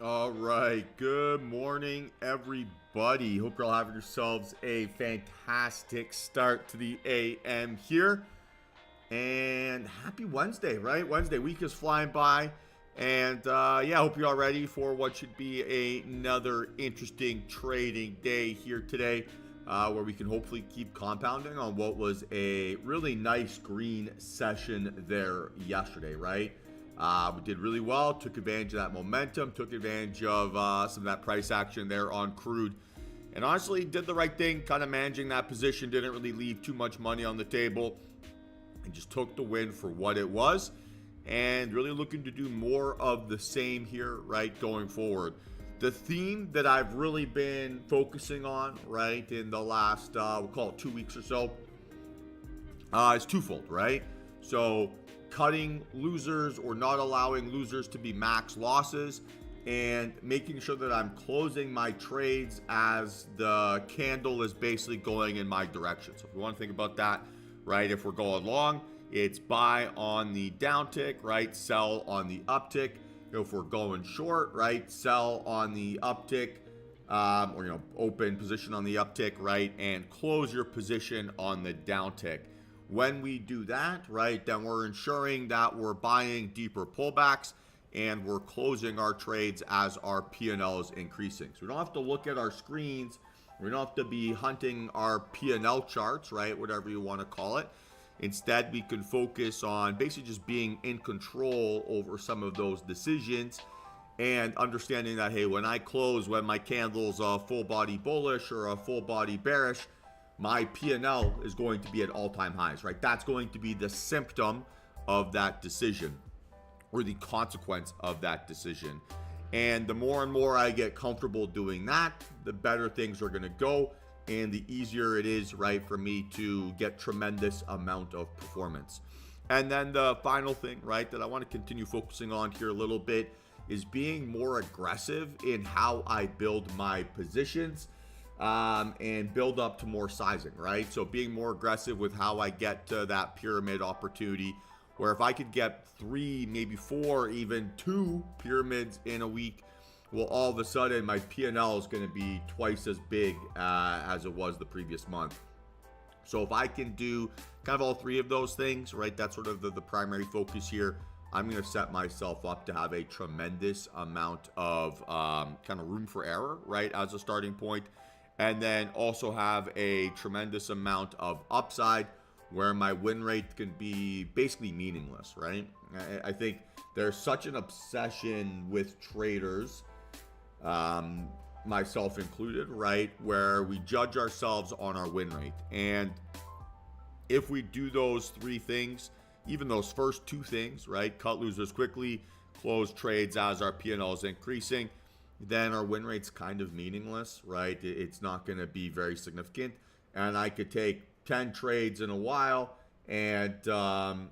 All right, good morning, everybody. Hope you're all having yourselves a fantastic start to the AM here. And happy Wednesday, right? Wednesday week is flying by. And yeah, hope you're all ready for what should be another interesting trading day here today, where we can hopefully keep compounding on what was a really nice green session there yesterday, right? We did really well, took advantage of that momentum, took advantage of some of that price action there on crude, and honestly did the right thing, kind of managing that position, didn't really leave too much money on the table, and just took the win for what it was, and really looking to do more of the same here, right, going forward. The theme that I've really been focusing on, right, in the last, we'll call it 2 weeks or so, is twofold, right? So cutting losers or not allowing losers to be max losses, and making sure that I'm closing my trades as the candle is basically going in my direction. So if we want to think about that, right, if we're going long, it's buy on the downtick, right, sell on the uptick. If we're going short, right, sell on the uptick, or open position on the uptick, right, and close your position on the downtick. When we do that, right, then we're ensuring that we're buying deeper pullbacks and we're closing our trades as our P&L is increasing. So we don't have to look at our screens. We don't have to be hunting our P&L charts, right, whatever you want to call it. Instead, we can focus on basically just being in control over some of those decisions and understanding that, hey, when I close, when my candle's a full body bullish or a full body bearish, my P&L is going to be at all-time highs, right? That's going to be the symptom of that decision or the consequence of that decision. And the more and more I get comfortable doing that, the better things are going to go and the easier it is, right, for me to get tremendous amount of performance. And then the final thing, right, that I want to continue focusing on here a little bit is being more aggressive in how I build my positions. And build up to more sizing, right? So being more aggressive with how I get to that pyramid opportunity, where if I could get 3, maybe 4, even 2 pyramids in a week, well, all of a sudden my P&L is going to be twice as big as it was the previous month. So if I can do kind of all 3 of those things, right, that's sort of the primary focus here. I'm going to set myself up to have a tremendous amount of kind of room for error, right, as a starting point. And then also have a tremendous amount of upside where my win rate can be basically meaningless, right? I think there's such an obsession with traders, myself included, right, where we judge ourselves on our win rate. And if we do those 3 things, even those first 2 things, right, cut losers quickly, close trades as our P&L is increasing, then our win rate's kind of meaningless, right? It's not going to be very significant. And I could take 10 trades in a while and, I'll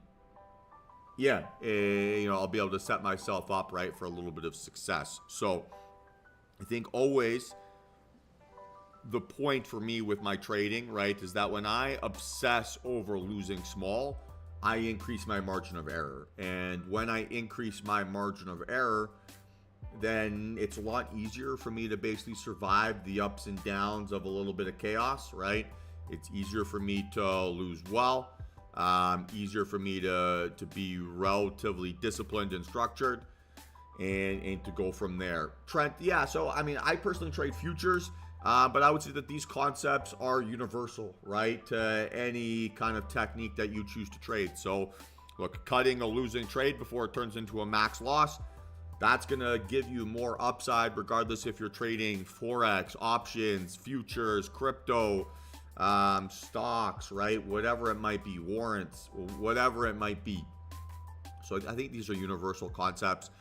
be able to set myself up, right, for a little bit of success. So I think always the point for me with my trading, right, is that when I obsess over losing small, I increase my margin of error. And when I increase my margin of error, then it's a lot easier for me to basically survive the ups and downs of a little bit of chaos, right? It's easier for me to lose well, easier for me to be relatively disciplined and structured, and to go from there. Trent, yeah, so I mean, I personally trade futures, but I would say that these concepts are universal, right, to any kind of technique that you choose to trade. So look, cutting a losing trade before it turns into a max loss, that's going to give you more upside regardless if you're trading Forex, options, futures, crypto, stocks, right? Whatever it might be, warrants, whatever it might be. So I think these are universal concepts.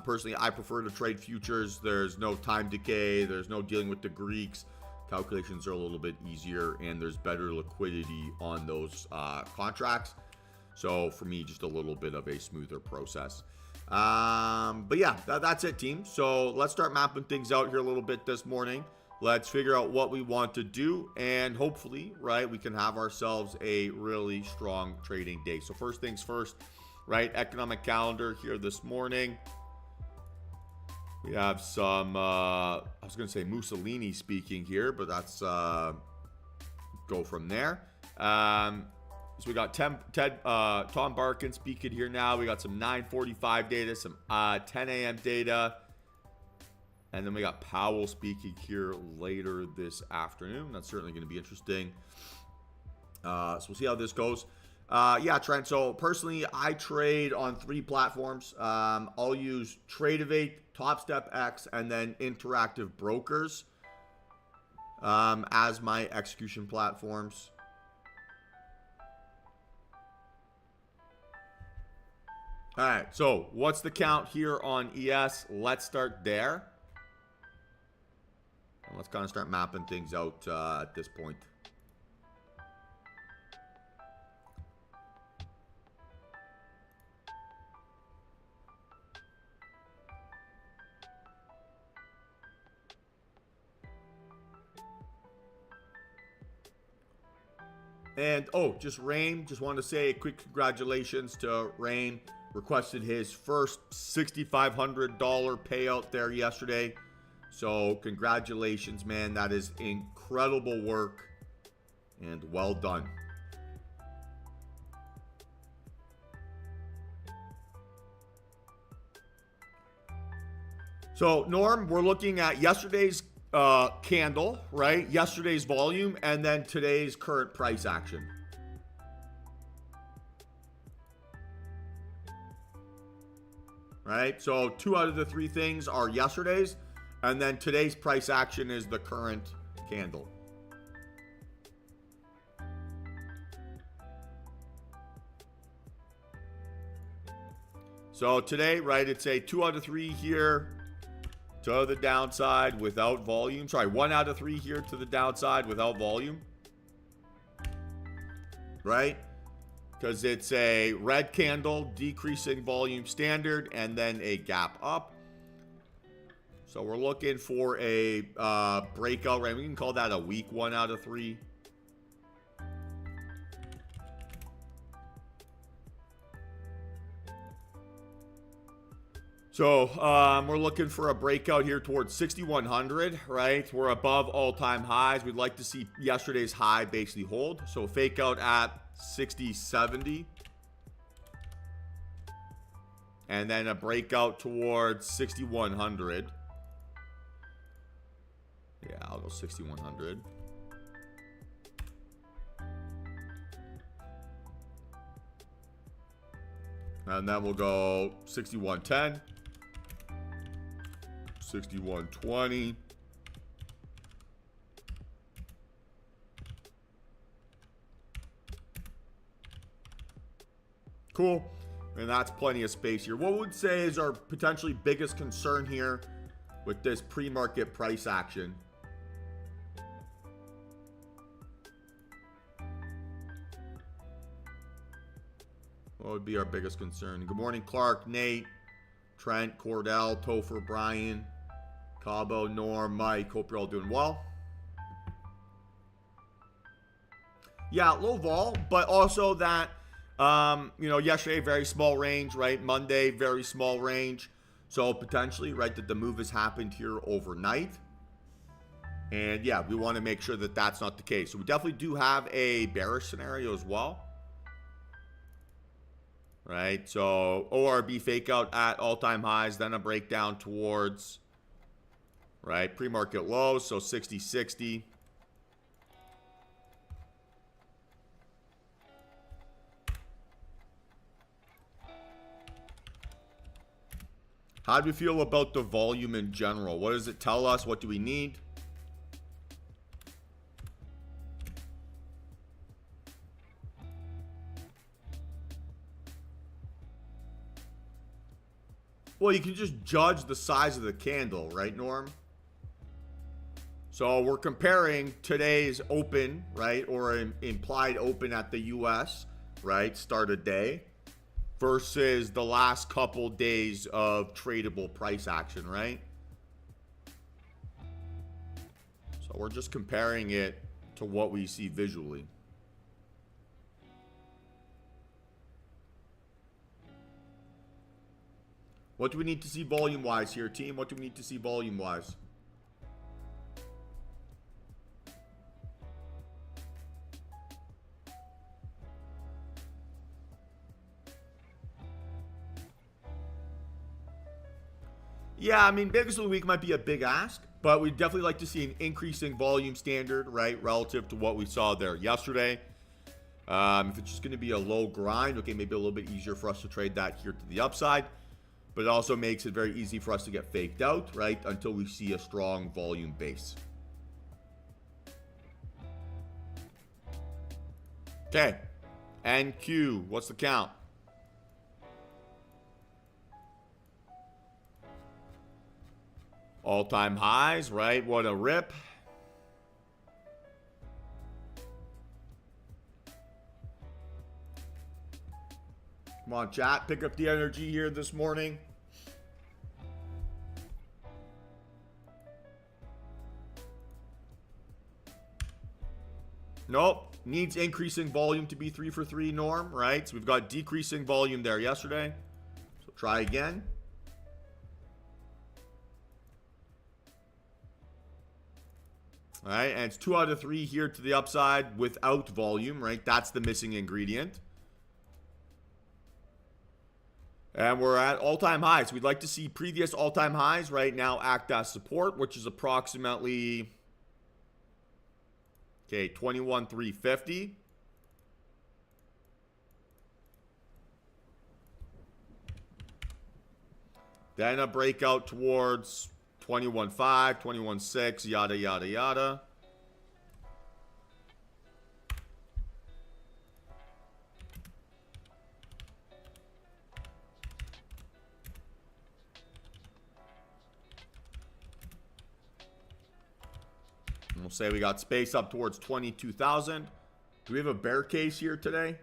Personally, I prefer to trade futures. There's no time decay. There's no dealing with the Greeks. Calculations are a little bit easier and there's better liquidity on those contracts. So for me, just a little bit of a smoother process. But yeah, that's it, team. So let's start mapping things out here a little bit this morning. Let's figure out what we want to do, and hopefully, right, we can have ourselves a really strong trading day. So first things first, right, economic calendar here this morning. We have some, I was going to say Mussolini speaking here, but that's, go from there. So we got Tom Barkin speaking here now. We got some 9:45 data, some 10 a.m. data. And then we got Powell speaking here later this afternoon. That's certainly going to be interesting. So we'll see how this goes. Yeah, Trent. So personally, I trade on 3 platforms. I'll use Tradeovate, TopStepX, and then Interactive Brokers as my execution platforms. All right. So what's the count here on ES? Let's start there. And let's kind of start mapping things out at this point. And, oh, just Rain. Just wanted to say a quick congratulations to Rain. Requested his first $6,500 payout there yesterday. So, congratulations, man. That is incredible work. And well done. So, Norm, we're looking at yesterday's candle, right? Yesterday's volume, and then today's current price action. Right? So 2 out of the 3 things are yesterday's, and then today's price action is the current candle. So today, right, it's a 2 out of 3 here to the downside without volume. Sorry, 1 out of 3 here to the downside without volume. Right? Because it's a red candle, decreasing volume standard, and then a gap up. So we're looking for a breakout, right? We can call that a weak 1 out of 3. So we're looking for a breakout here towards 6,100, right? We're above all-time highs. We'd like to see yesterday's high basically hold. So fake out at 60.70. And then a breakout towards 6,100. Yeah, I'll go 6,100. And then we'll go 61.10. 61.20. Cool. And that's plenty of space here. What would say is our potentially biggest concern here with this pre-market price action? What would be our biggest concern? Good morning, Clark, Nate, Trent, Cordell, Topher, Brian, Cabo, Norm, Mike. Hope you're all doing well. Yeah, low vol, but also that, yesterday, very small range, right? Monday, very small range. So potentially, right, that the move has happened here overnight. And yeah, we want to make sure that that's not the case. So we definitely do have a bearish scenario as well. Right, so ORB fake out at all-time highs, then a breakdown towards, right, pre-market lows, so 60.60. How do we feel about the volume in general? What does it tell us? What do we need? Well, you can just judge the size of the candle, right, Norm? So we're comparing today's open, right, or an implied open at the US, right, start of day, versus the last couple days of tradable price action, right? So we're just comparing it to what we see visually. What do we need to see volume-wise here, team? What do we need to see volume-wise? Yeah, I mean, biggest of the week might be a big ask, but we'd definitely like to see an increasing volume standard, right, relative to what we saw there yesterday. If it's just going to be a low grind, okay, maybe a little bit easier for us to trade that here to the upside. But it also makes it very easy for us to get faked out, right, until we see a strong volume base. Okay, NQ, what's the count? All-time highs, right? What a rip. Come on, chat. Pick up the energy here this morning. Nope. Needs increasing volume to be 3 for 3 norm, right? So we've got decreasing volume there yesterday. So try again. All right, and it's 2 out of 3 here to the upside without volume, right? That's the missing ingredient. And we're at all-time highs. We'd like to see previous all-time highs right now act as support, which is approximately, okay, 21,350. Then a breakout towards 21.5, 21.6, yada, yada, yada. And we'll say we got space up towards 22,000. Do we have a bear case here today?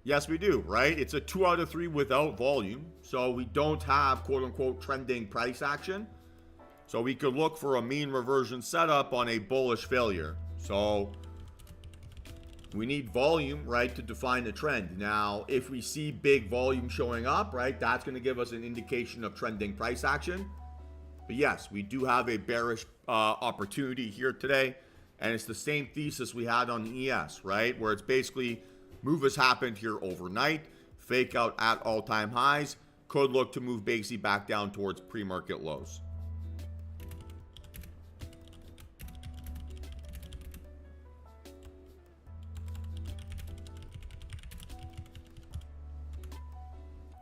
Yes, we do, right? It's a 2 out of 3 without volume. So we don't have quote-unquote trending price action. So we could look for a mean reversion setup on a bullish failure. So we need volume, right, to define the trend. Now, if we see big volume showing up, right, that's going to give us an indication of trending price action. But yes, we do have a bearish opportunity here today. And it's the same thesis we had on the ES, right? Where it's basically move has happened here overnight, fake out at all-time highs, could look to move basically back down towards pre-market lows.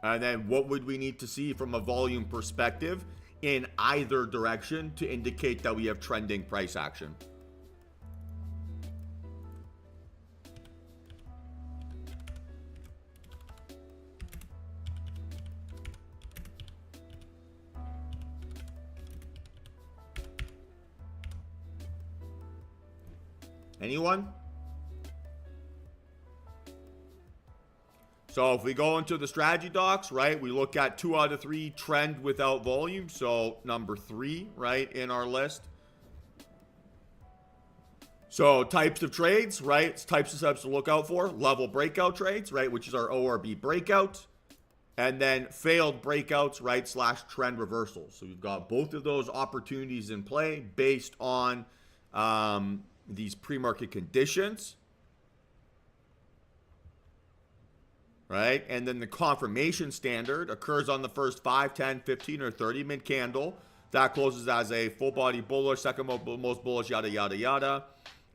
And then what would we need to see from a volume perspective in either direction to indicate that we have trending price action? Anyone? So if we go into the strategy docs, right, we look at 2 out of 3 trend without volume. So number 3, right, in our list. So types of trades, right, it's types of setups to look out for. Level breakout trades, right, which is our ORB breakout. And then failed breakouts, right, slash trend reversals. So we've got both of those opportunities in play based on these pre-market conditions, right? And then the confirmation standard occurs on the first 5, 10, 15, or 30 minute candle. That closes as a full body bullish, second most bullish, yada, yada, yada.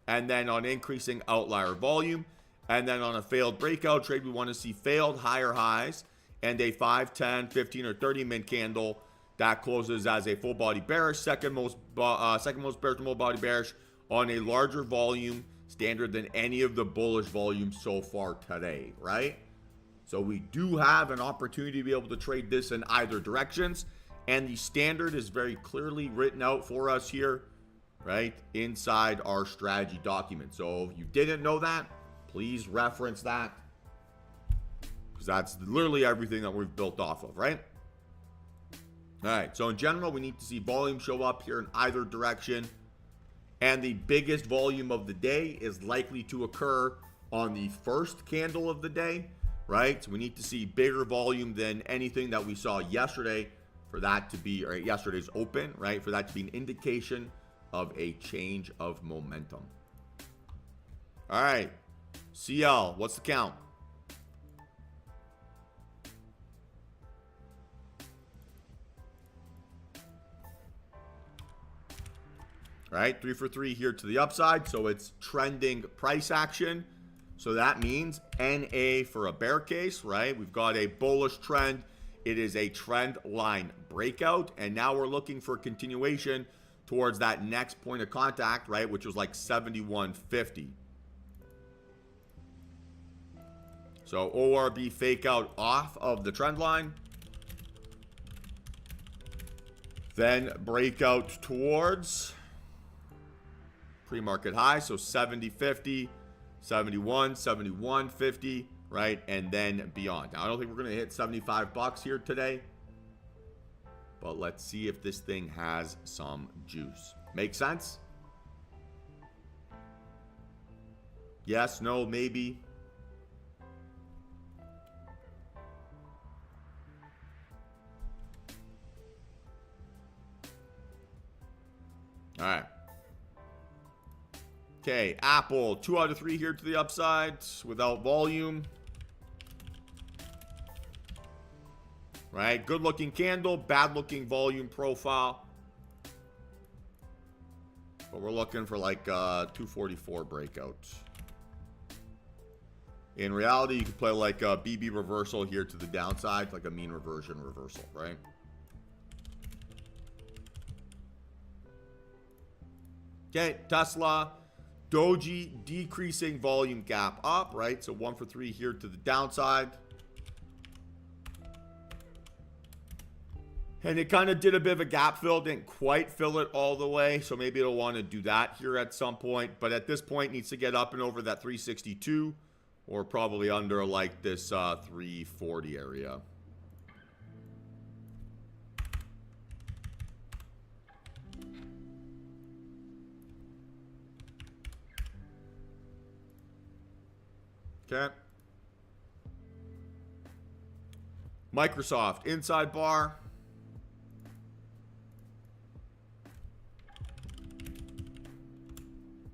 And then on increasing outlier volume. And then on a failed breakout trade, we want to see failed higher highs and a 5, 10, 15, or 30 minute candle. That closes as a full body bearish, second most bearish to full body bearish, on a larger volume standard than any of the bullish volumes so far today, right? So we do have an opportunity to be able to trade this in either directions, and the standard is very clearly written out for us here, right, inside our strategy document. So if you didn't know that, please reference that. because that's literally everything that we've built off of, right? All right, so in general, we need to see volume show up here in either direction. And the biggest volume of the day is likely to occur on the first candle of the day, right? So we need to see bigger volume than anything that we saw yesterday for that to be, or yesterday's open, right? For that to be an indication of a change of momentum. All right, CL, what's the count? Right, 3 for 3 here to the upside, so it's trending price action. So that means NA for a bear case, right? We've got a bullish trend. It is a trend line breakout, and now we're looking for continuation towards that next point of contact, right, which was like 71.50. So ORB fake out off of the trend line. Then breakout towards pre-market high, so 70.50, 71, 71.50, right? And then beyond. Now, I don't think we're going to hit 75 bucks here today, but let's see if this thing has some juice. Make sense? Yes, no, maybe. All right. Okay, Apple, 2 out of 3 here to the upside without volume. Right, good looking candle, bad looking volume profile. But we're looking for like 244 breakout. In reality, you could play like a BB reversal here to the downside, like a mean reversion reversal, right? Okay, Tesla. Doji decreasing volume gap up, right? So 1 for 3 here to the downside. And it kind of did a bit of a gap fill, didn't quite fill it all the way. So maybe it'll want to do that here at some point. But at this point, needs to get up and over that 362 or probably under like this 340 area. Okay. Microsoft, inside bar.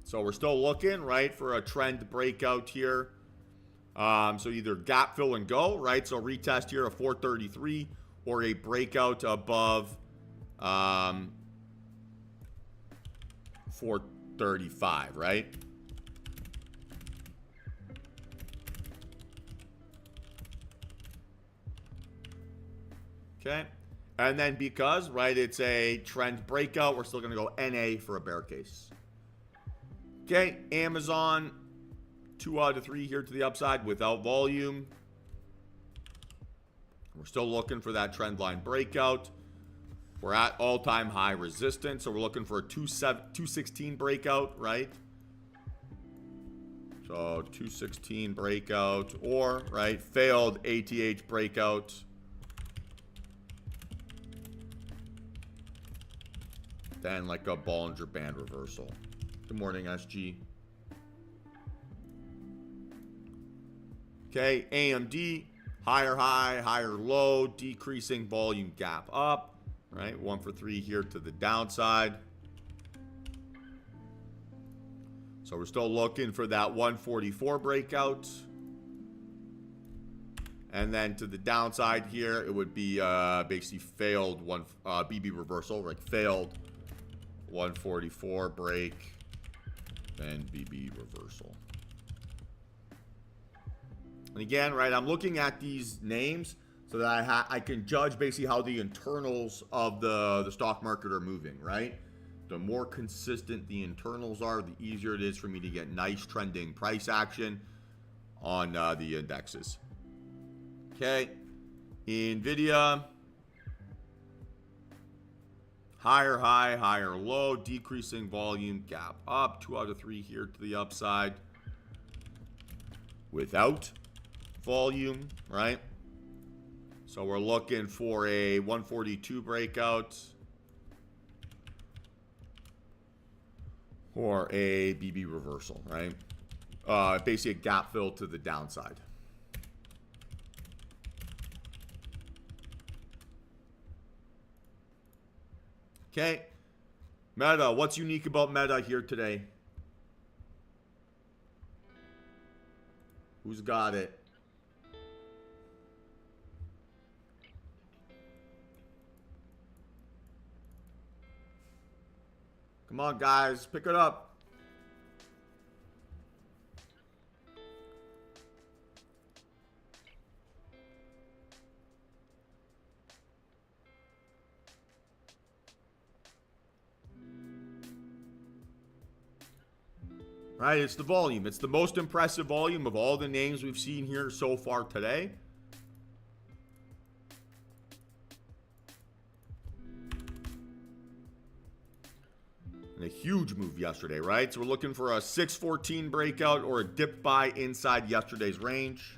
So we're still looking, right, for a trend breakout here. So either gap fill and go, right? So retest here of 433 or a breakout above 435, right? Okay, and then because, right, it's a trend breakout, we're still going to go NA for a bear case. Okay, Amazon, 2 out of 3 here to the upside without volume. We're still looking for that trend line breakout. We're at all-time high resistance, so we're looking for a 216 breakout, right? So 216 breakout or, right, failed ATH breakout. Then like a Bollinger Band reversal. Good morning, SG. Okay, AMD, higher high, higher low, decreasing volume gap up. Right, 1 for 3 here to the downside. So we're still looking for that 144 breakout. And then to the downside here, it would be basically failed BB reversal, like failed 144 break, then BB reversal. And again, right, I'm looking at these names so that I can judge basically how the internals of the stock market are moving, right? The more consistent the internals are, the easier it is for me to get nice trending price action on the indexes. Okay, NVIDIA, higher high, higher low, decreasing volume, gap up, 2 out of 3 here to the upside without volume, right? So we're looking for a 142 breakout or a BB reversal, right? Basically a gap fill to the downside. Okay. Meta, what's unique about Meta here today? Who's got it? Come on, guys. Pick it up. Right, it's the volume. It's the most impressive volume of all the names we've seen here so far today. And a huge move yesterday, right? So we're looking for a 614 breakout or a dip buy inside yesterday's range.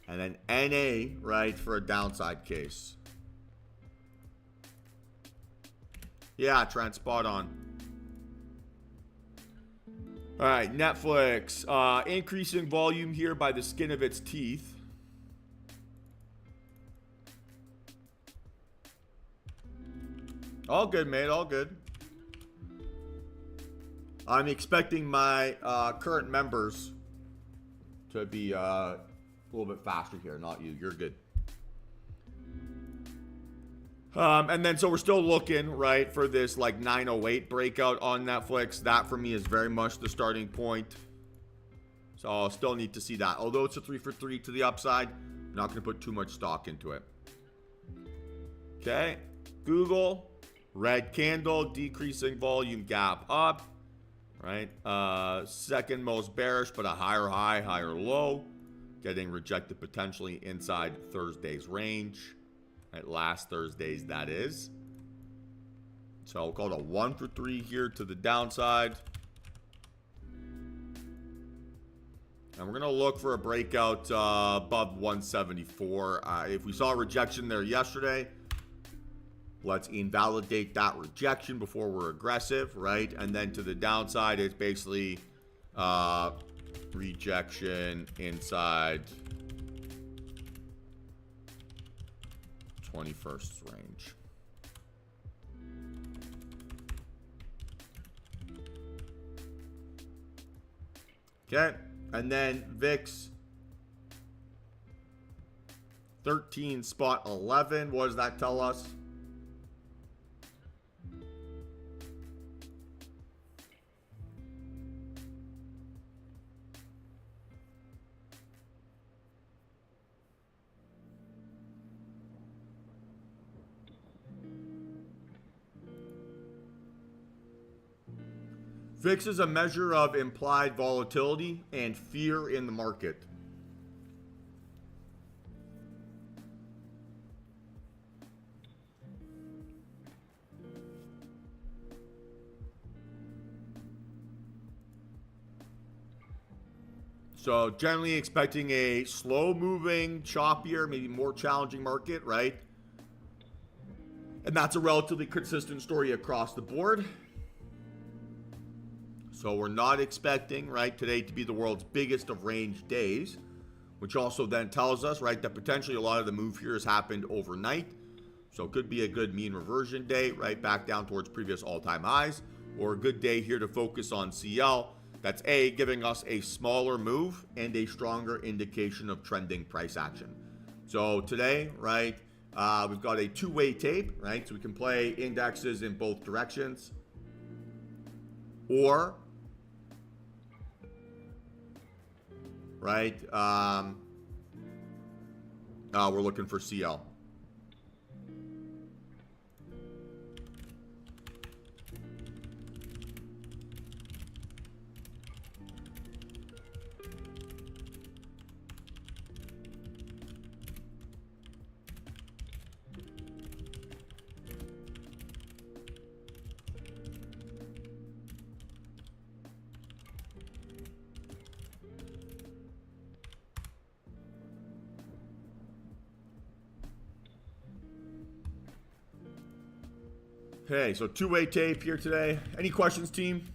And then NA, right, for a downside case. Yeah, Trent, spot on. All right, Netflix. Increasing volume here by the skin of its teeth. All good, mate, all good. I'm expecting my current members to be... a little bit faster here, not you. You're good. And then so we're still looking, right, for this like 908 breakout on Netflix. That for me is very much the starting point. So I'll still need to see that. Although it's a 3 for 3 to the upside, I'm not going to put too much stock into it. Okay. Google, red candle, decreasing volume gap up. Right. Second most bearish, but a higher high, higher low. Getting rejected potentially inside Thursday's range. Right, last Thursday's, that is. So I'll call it a 1 for 3 here to the downside. And we're going to look for a breakout above 174. If we saw a rejection there yesterday, let's invalidate that rejection before we're aggressive, right? And then to the downside, it's basically... rejection inside 21st range. Okay, and then VIX 13.11. What does that tell us? VIX is a measure of implied volatility and fear in the market. So generally expecting a slow moving, choppier, maybe more challenging market, right? And that's a relatively consistent story across the board. So we're not expecting, right, today to be the world's biggest of range days, which also then tells us, right, that potentially a lot of the move here has happened overnight. So it could be a good mean reversion day, right, back down towards previous all-time highs, or a good day here to focus on CL. That's A, giving us a smaller move and a stronger indication of trending price action. So today, right, we've got a two-way tape, right, so we can play indexes in both directions. Or... right? We're looking for CL. Okay, so two-way tape here today. Any questions, team?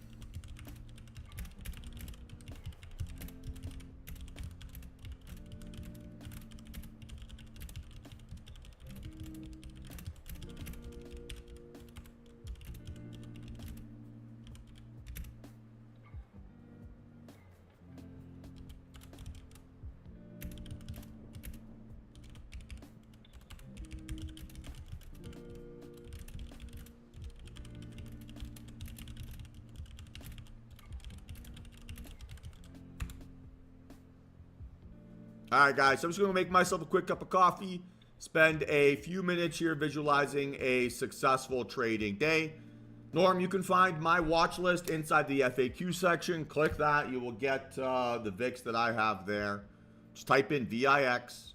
All right, guys, so I'm just going to make myself a quick cup of coffee, spend a few minutes here visualizing a successful trading day. Norm, you can find my watch list inside the FAQ section. Click that. You will get the VIX that I have there. Just type in VIX.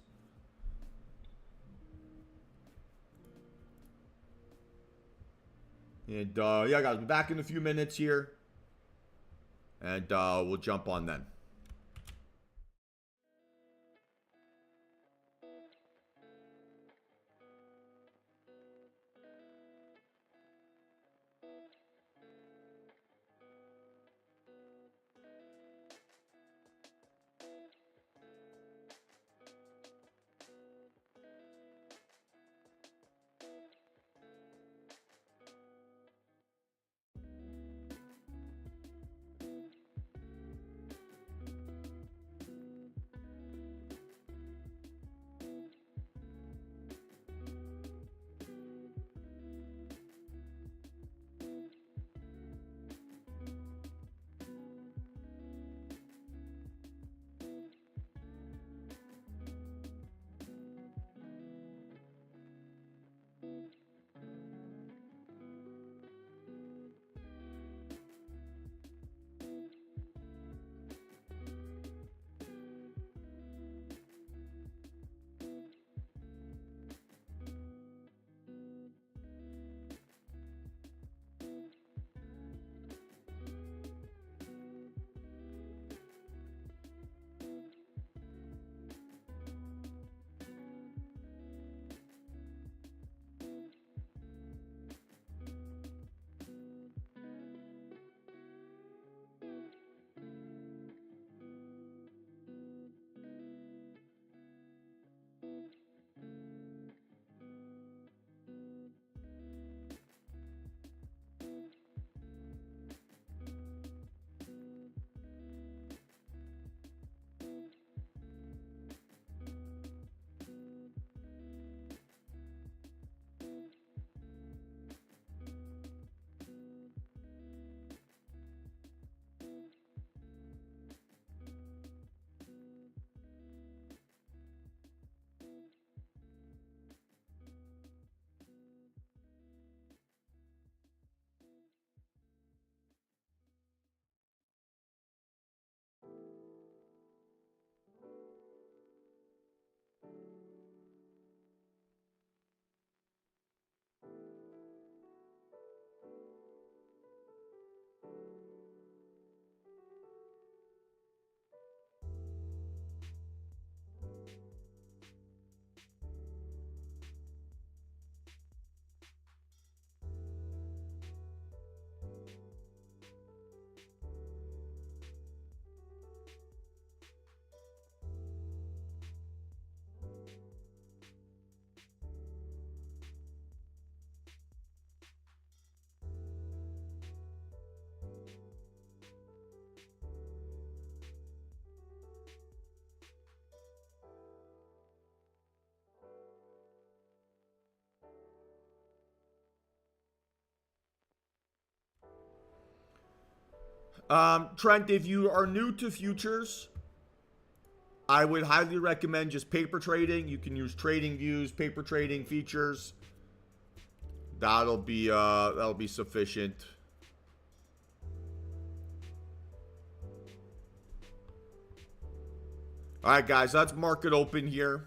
And yeah, guys, we'll be back in a few minutes here. And we'll jump on then. Trent, if you are new to futures, I would highly recommend just paper trading. You can use trading views, paper trading features. That'll be sufficient. All right, guys, let's market open here.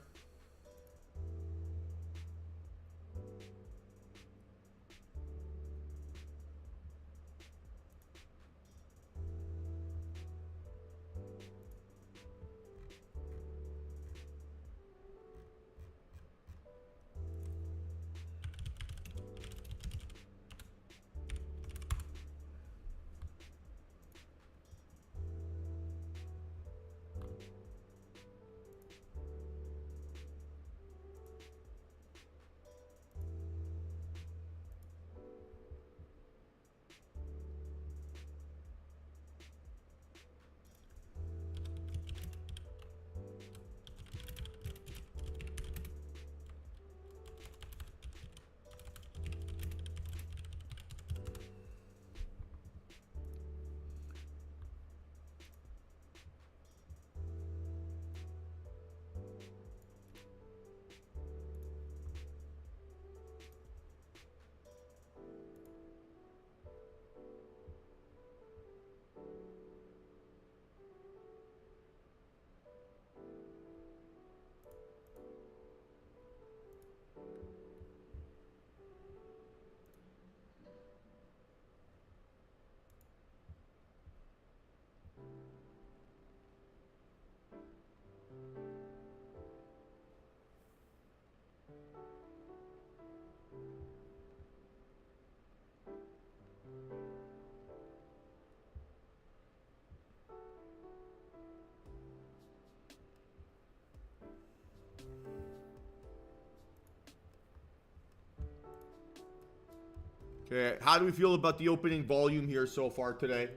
Okay, how do we feel about the opening volume here so far today?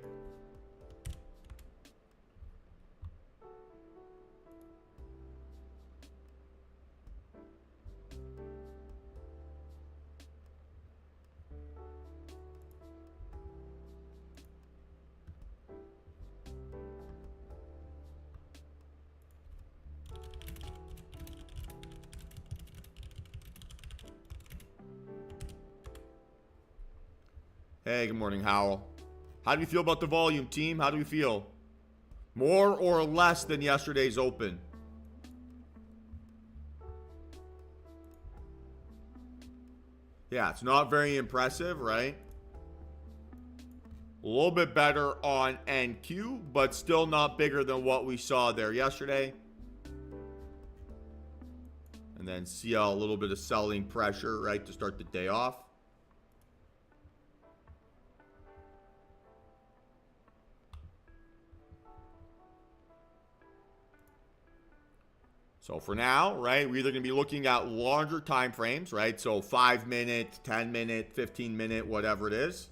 Hey, good morning, Howell. How do you feel about the volume, team? How do we feel? More or less than yesterday's open? Yeah, it's not very impressive, right? A little bit better on NQ, but still not bigger than what we saw there yesterday. And then CL, a little bit of selling pressure, right, to start the day off. So for now, right, we're either going to be looking at larger time frames, right? So 5 minute, 10 minute, 15 minute, whatever it is.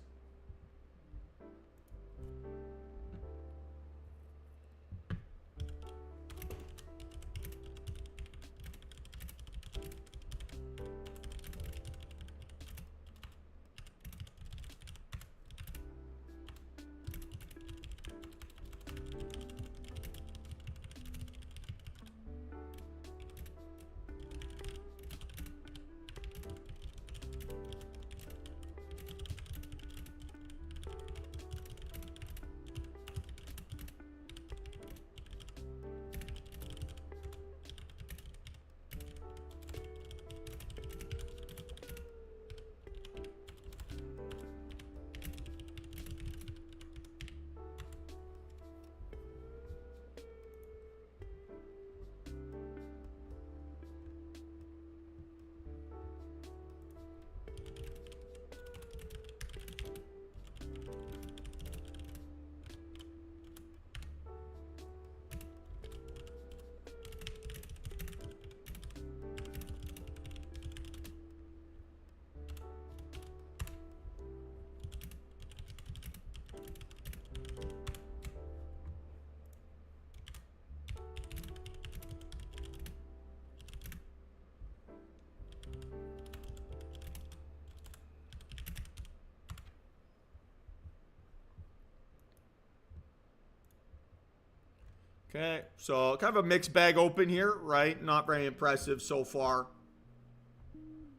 Okay, so kind of a mixed bag open here, right? Not very impressive so far.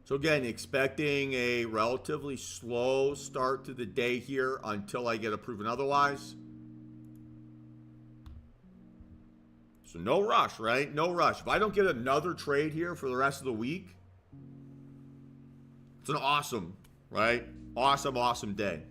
So again, expecting a relatively slow start to the day here until I get a proven otherwise. So no rush, right? No rush. If I don't get another trade here for the rest of the week, it's an awesome, right? Awesome, awesome day.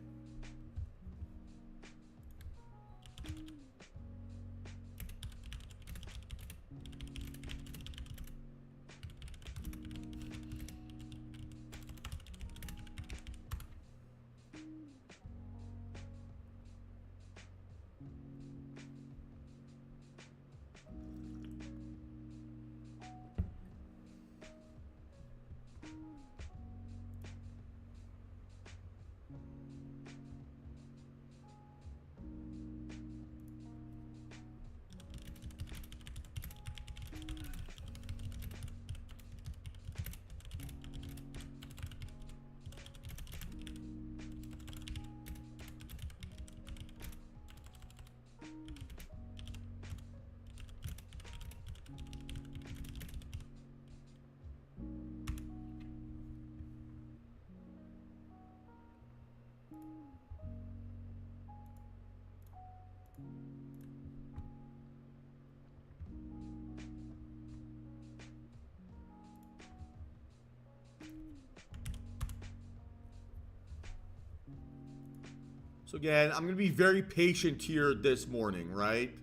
So again, I'm going to be very patient here this morning, right?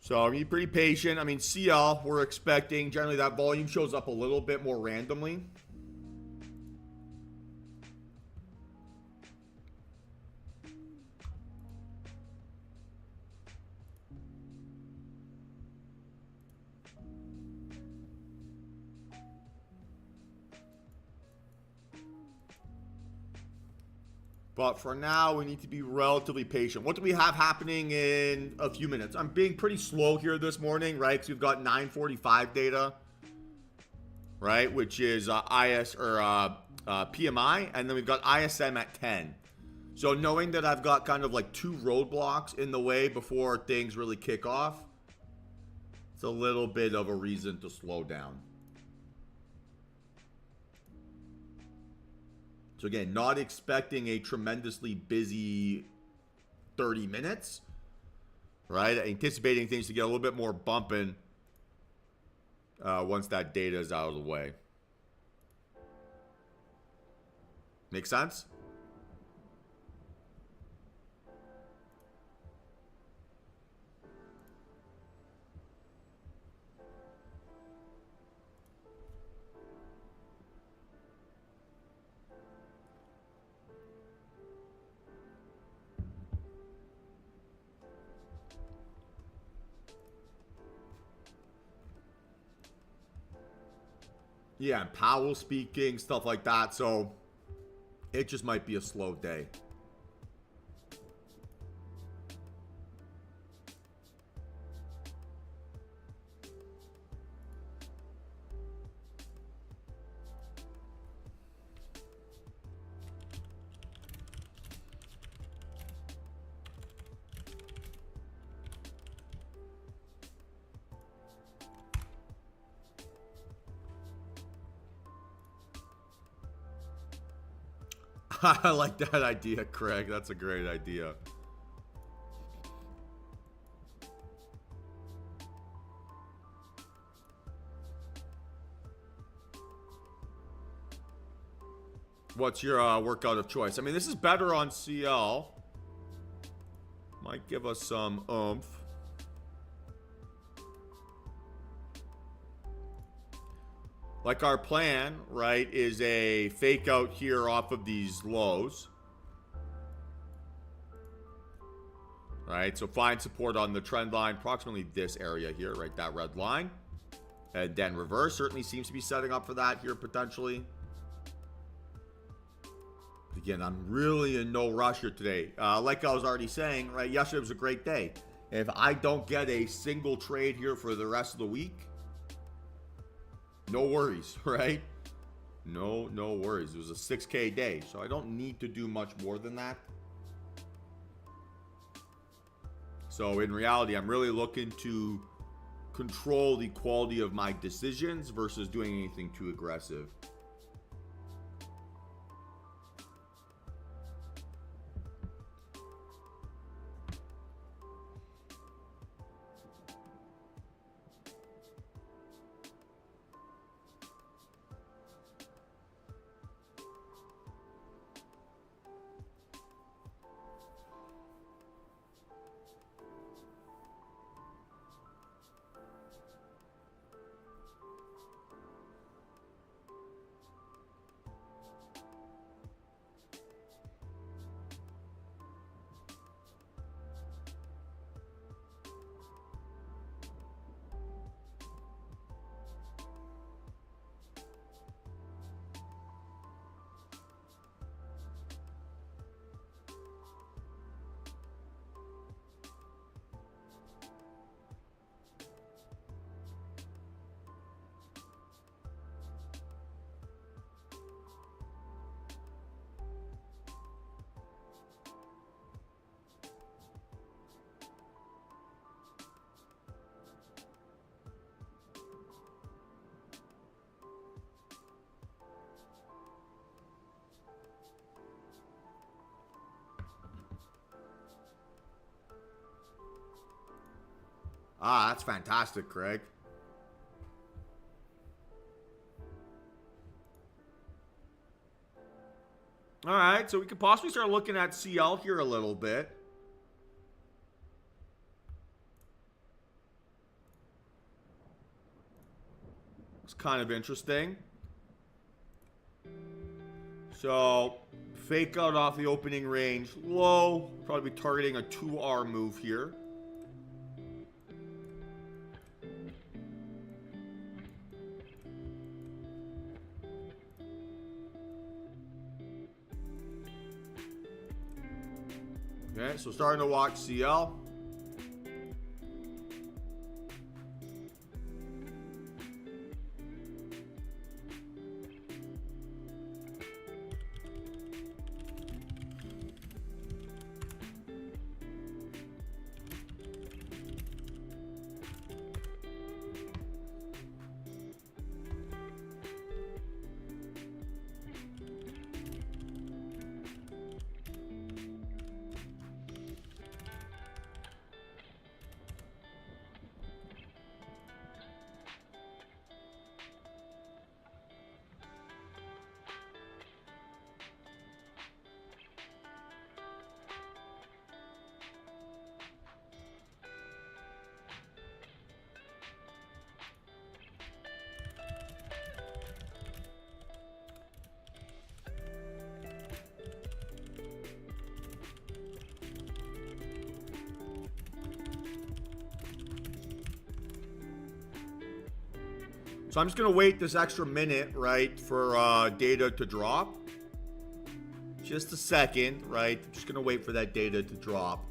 So I'm going to be pretty patient. I mean, CL, we're expecting, generally that volume shows up a little bit more randomly. But for now, we need to be relatively patient. What do we have happening in a few minutes? I'm being pretty slow here this morning, right? Because we've got 9:45 data, right? Which is PMI, and then we've got ISM at 10. So knowing that I've got kind of like 2 roadblocks in the way before things really kick off, it's a little bit of a reason to slow down. So again, not expecting a tremendously busy 30 minutes, right? Anticipating things to get a little bit more bumping once that data is out of the way. Make sense? Yeah, and Powell speaking, stuff like that. So it just might be a slow day. I like that idea, Craig. That's a great idea. What's your workout of choice? I mean, this is better on CL. Might give us some oomph. Like our plan, right, is a fake out here off of these lows. Right, so find support on the trend line, approximately this area here, right, that red line. And then reverse certainly seems to be setting up for that here potentially. Again, I'm really in no rush here today. Like I was already saying, right, yesterday was a great day. If I don't get a single trade here for the rest of the week, no worries, right? No worries. It was a 6K day, so I don't need to do much more than that. So in reality, I'm really looking to control the quality of my decisions versus doing anything too aggressive. Ah, that's fantastic, Craig. All right, so we could possibly start looking at CL here a little bit. It's kind of interesting. So, fake out off the opening range low. Probably targeting a 2R move here. Okay, so starting to watch CL. So I'm just going to wait this extra minute, right, for data to drop. Just a second, right? I'm just going to wait for that data to drop.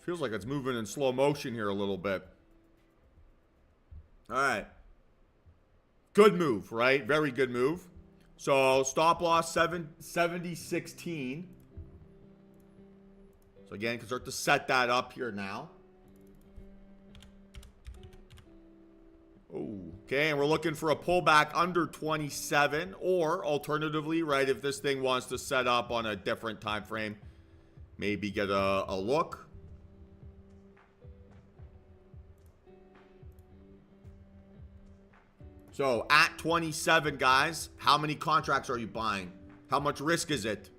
Feels like it's moving in slow motion here a little bit. All right. Good move, right? Very good move. So stop loss 70.16. So again, you can start to set that up here now. Okay, and we're looking for a pullback under 27, or alternatively, right, if this thing wants to set up on a different time frame, maybe get a look. So at 27, guys, how many contracts are you buying? How much risk is it?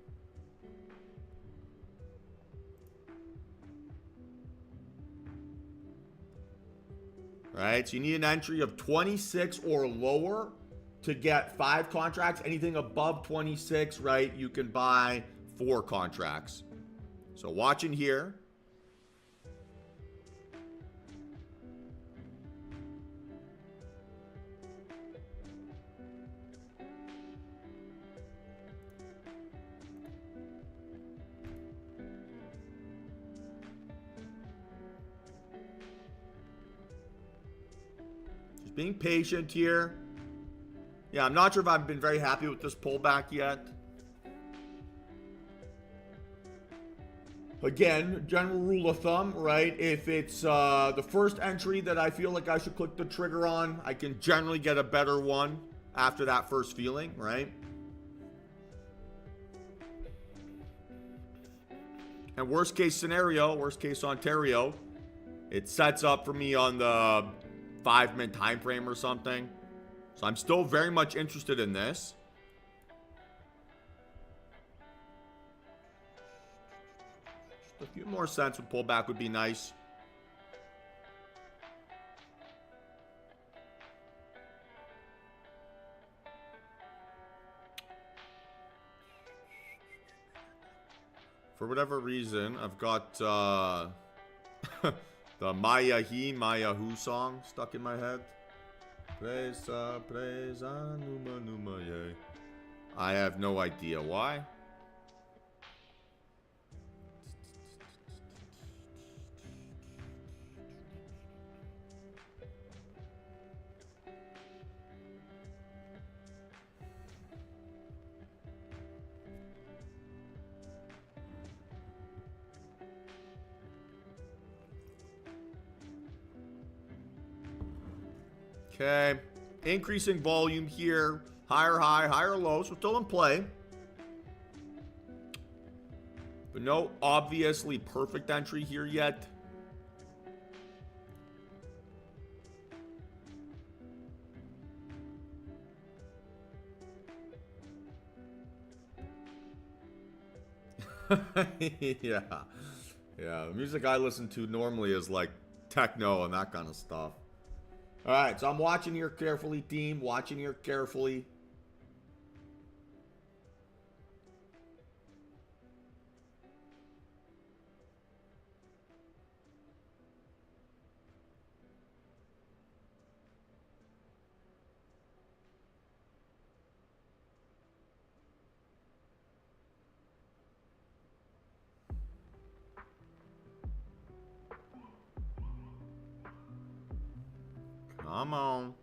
Right, so you need an entry of 26 or lower to get 5 contracts. Anything above 26, right, you can buy 4 contracts. So watching here. Being patient here. Yeah, I'm not sure if I've been very happy with this pullback yet. Again, general rule of thumb, right? If it's the first entry that I feel like I should click the trigger on, I can generally get a better one after that first feeling, right? And worst case scenario, worst case Ontario, it sets up for me on the 5-minute time frame or something. So I'm still very much interested in this. Just a few more cents with pullback would be nice. For whatever reason, I've got the Maya He, Maya Hu song stuck in my head. Presa, presa, numa, numa, yay. I have no idea why. Okay. Increasing volume here. Higher high, higher low. So still in play. But no obviously perfect entry here yet. Yeah. Yeah. The music I listen to normally is like techno and that kind of stuff. All right. So I'm watching here carefully, team. Watching here carefully. Come on.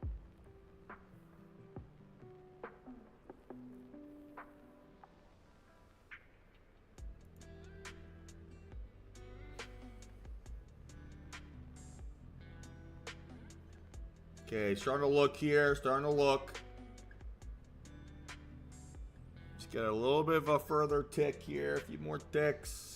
Okay, starting to look here. Starting to look. Just get a little bit of a further tick here. A few more ticks.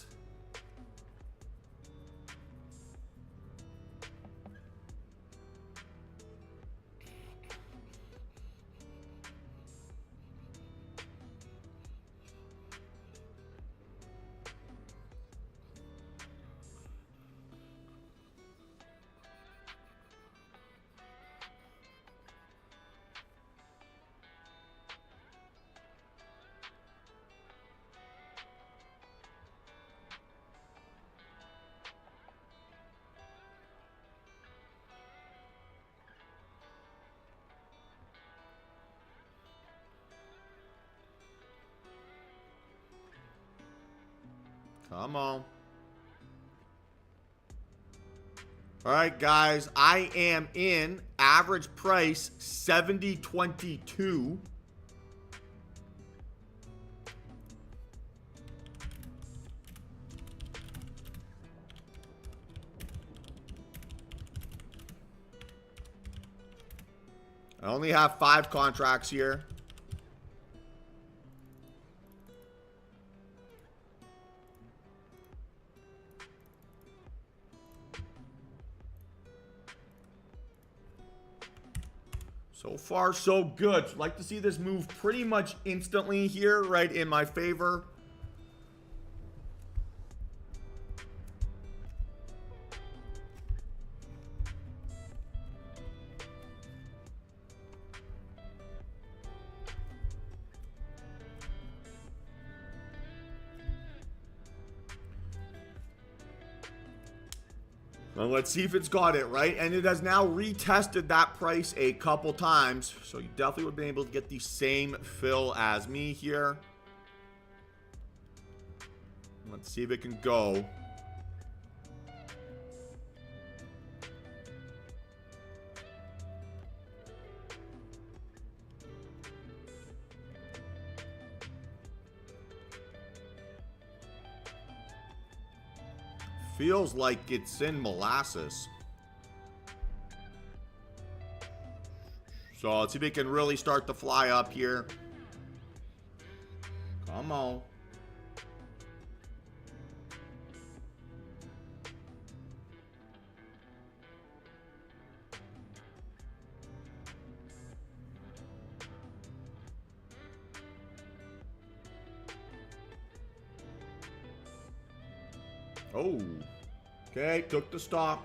Come on. All right, guys. I am in. Average price 70.22. I only have 5 contracts here. So far, so good. Like to see this move pretty much instantly here, right in my favor. Well, let's see if it's got it, right? And it has now retested that price a couple times. So you definitely would have been able to get the same fill as me here. Let's see if it can go. Feels like it's in molasses. So let's see if it can really start to fly up here. Come on. Oh, okay, took the stop.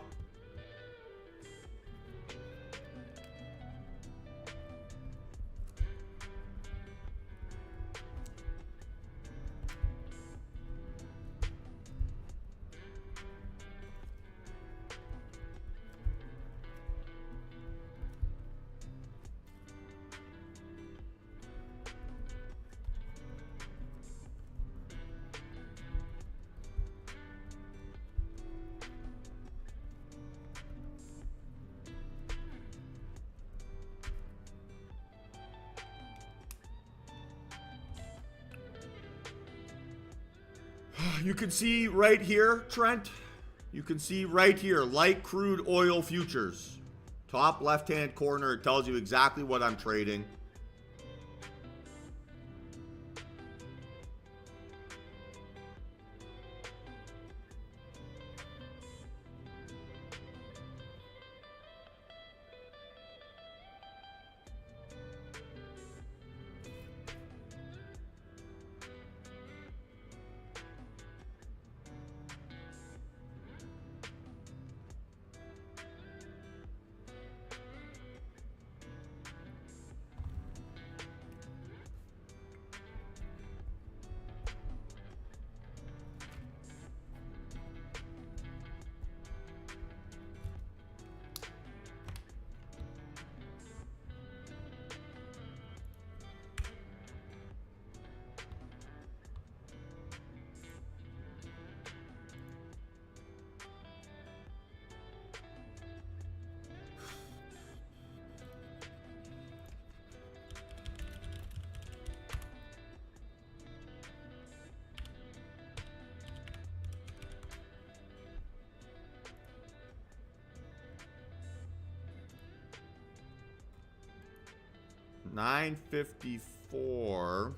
You can see right here, Trent. You can see right here, light crude oil futures. Top left-hand corner, it tells you exactly what I'm trading. $9.54.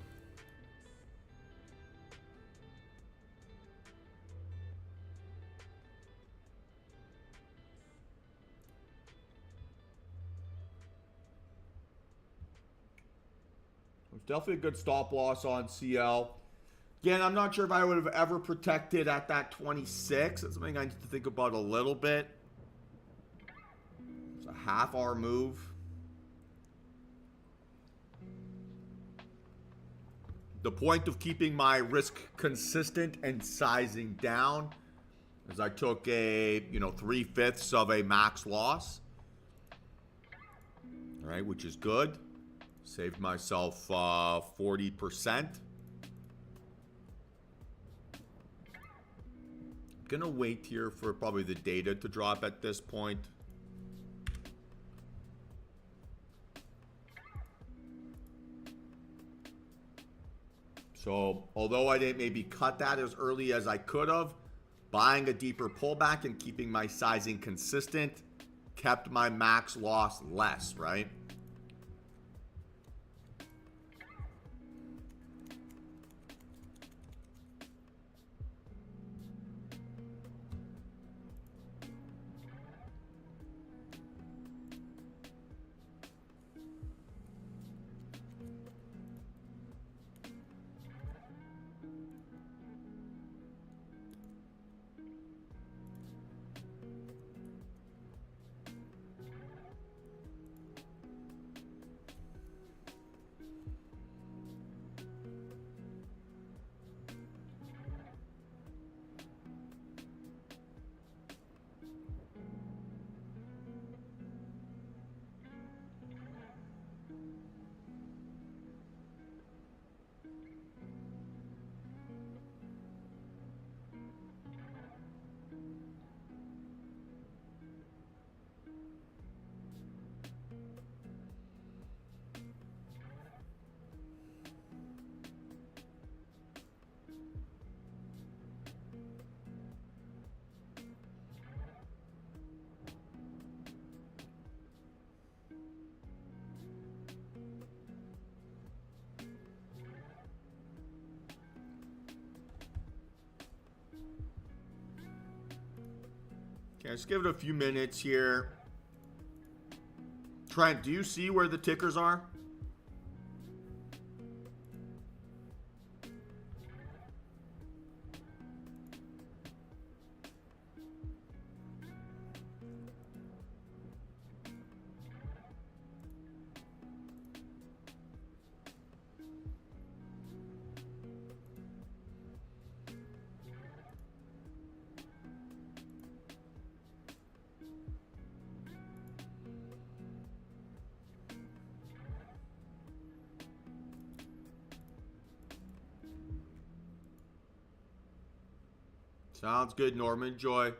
It's definitely a good stop loss on CL. Again, I'm not sure if I would have ever protected at that 26. That's something I need to think about a little bit. It's a half-hour move. The point of keeping my risk consistent and sizing down is I took a, 3/5 of a max loss. All right, which is good. Saved myself 40%. Gonna wait here for probably the data to drop at this point. So, although I didn't maybe cut that as early as I could have, buying a deeper pullback and keeping my sizing consistent kept my max loss less, right? Okay, let's give it a few minutes here. Trent, do you see where the tickers are? Sounds good, Norman. Joy.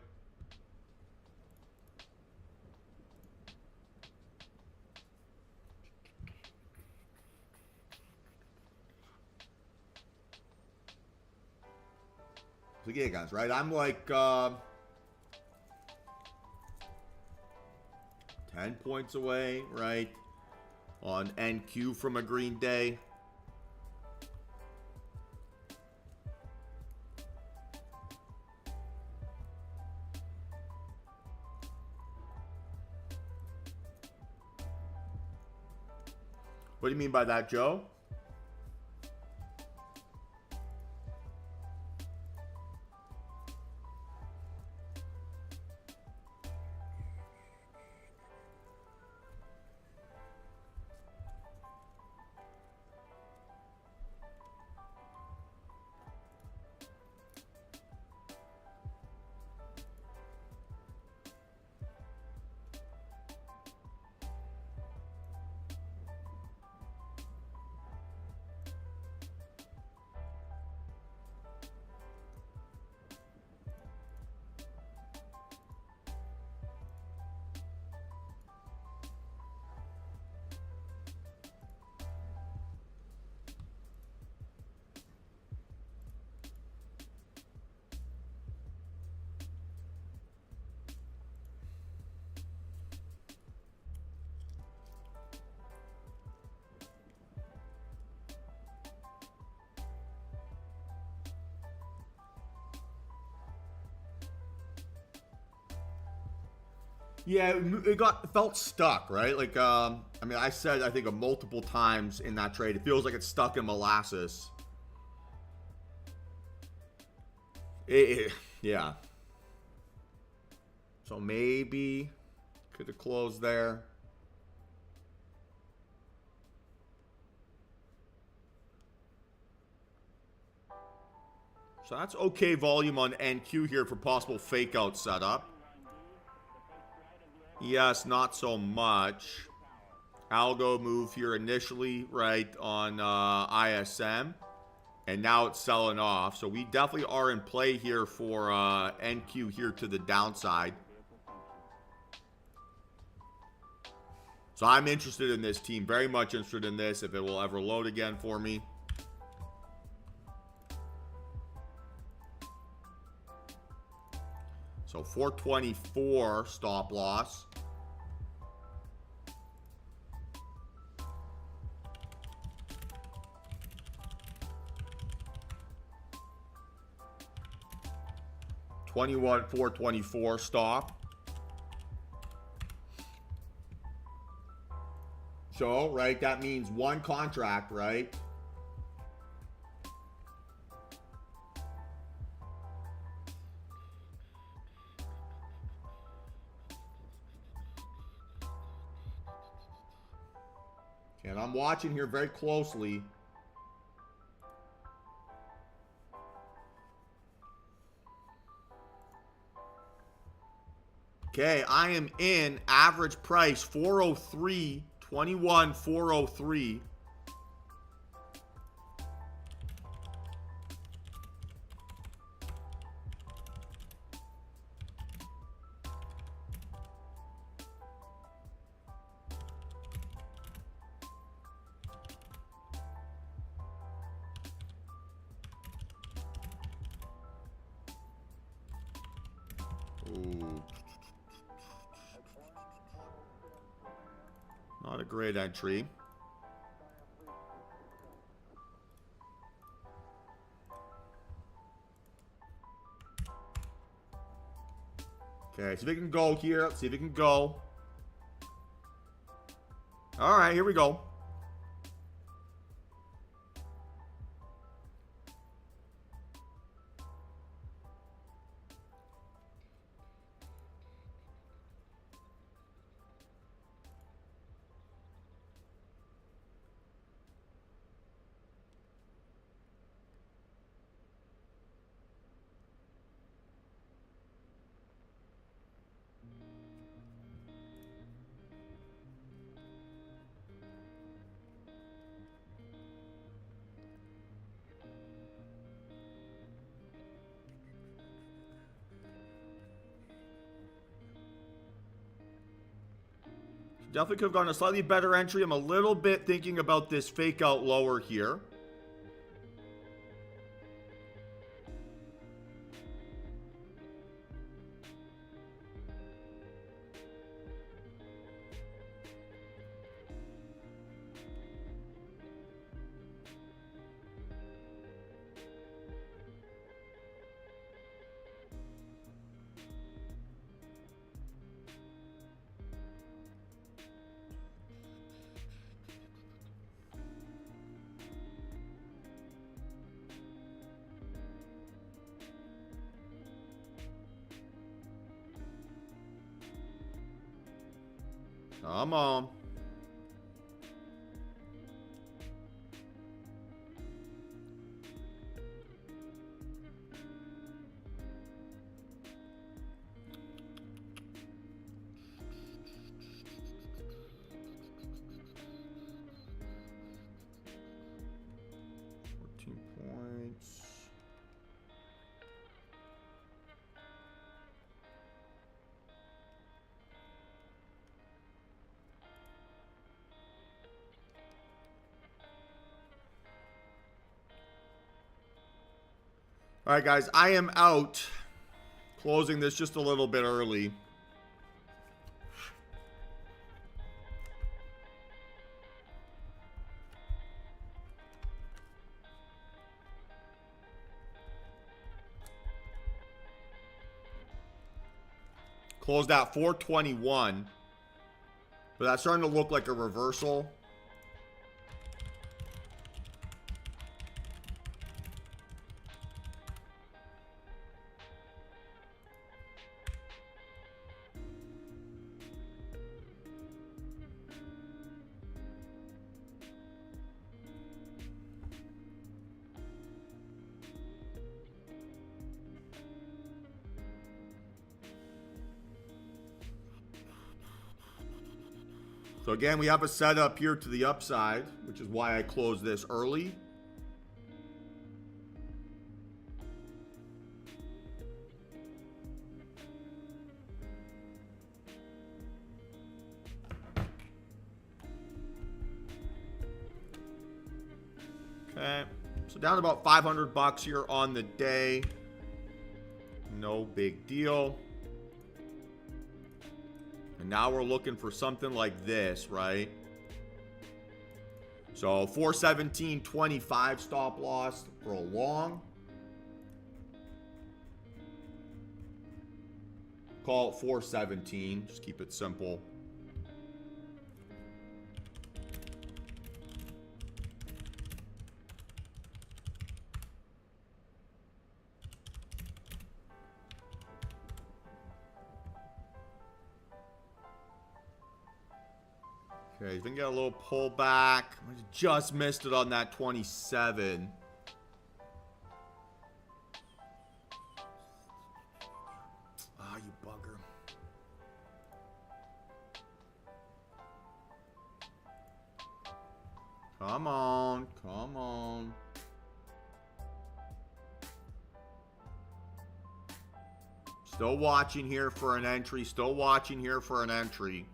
So yeah, guys, right? I'm like 10 10 points away, right? On NQ from a green day. What do you mean by that, Joe? Yeah, it felt stuck, right? Like, I mean, I said, I think, multiple times in that trade, it feels like it's stuck in molasses. Yeah. So maybe could have closed there. So that's okay volume on NQ here for possible fake out setup. Yes, not so much. Algo move here initially, right, on ISM. And now it's selling off. So we definitely are in play here for NQ here to the downside. So I'm interested in this team. Very much interested in this, if it will ever load again for me. So 424 stop loss. $21,424 stop. So, right, that means one contract, right? And I'm watching here very closely. Okay, I am in average price 403, 21, 403. Ooh. Not a great entry. Okay, see if it can go here. Let's see if it can go. All right, here we go. Definitely could have gone a slightly better entry. I'm a little bit thinking about this fake out lower here. Come on. Points. All right, guys, I am out. Closing this just a little bit early. Closed out 421. But that's starting to look like a reversal. So again, we have a setup here to the upside, which is why I closed this early. Okay, so down about 500 bucks here on the day. No big deal. And now we're looking for something like this, right? So 417.25 stop loss for a long. Call it 417. Just keep it simple. Okay, he's gonna get a little pullback. Just missed it on that 27. Ah, you bugger. Come on, come on. Still watching here for an entry. Still watching here for an entry.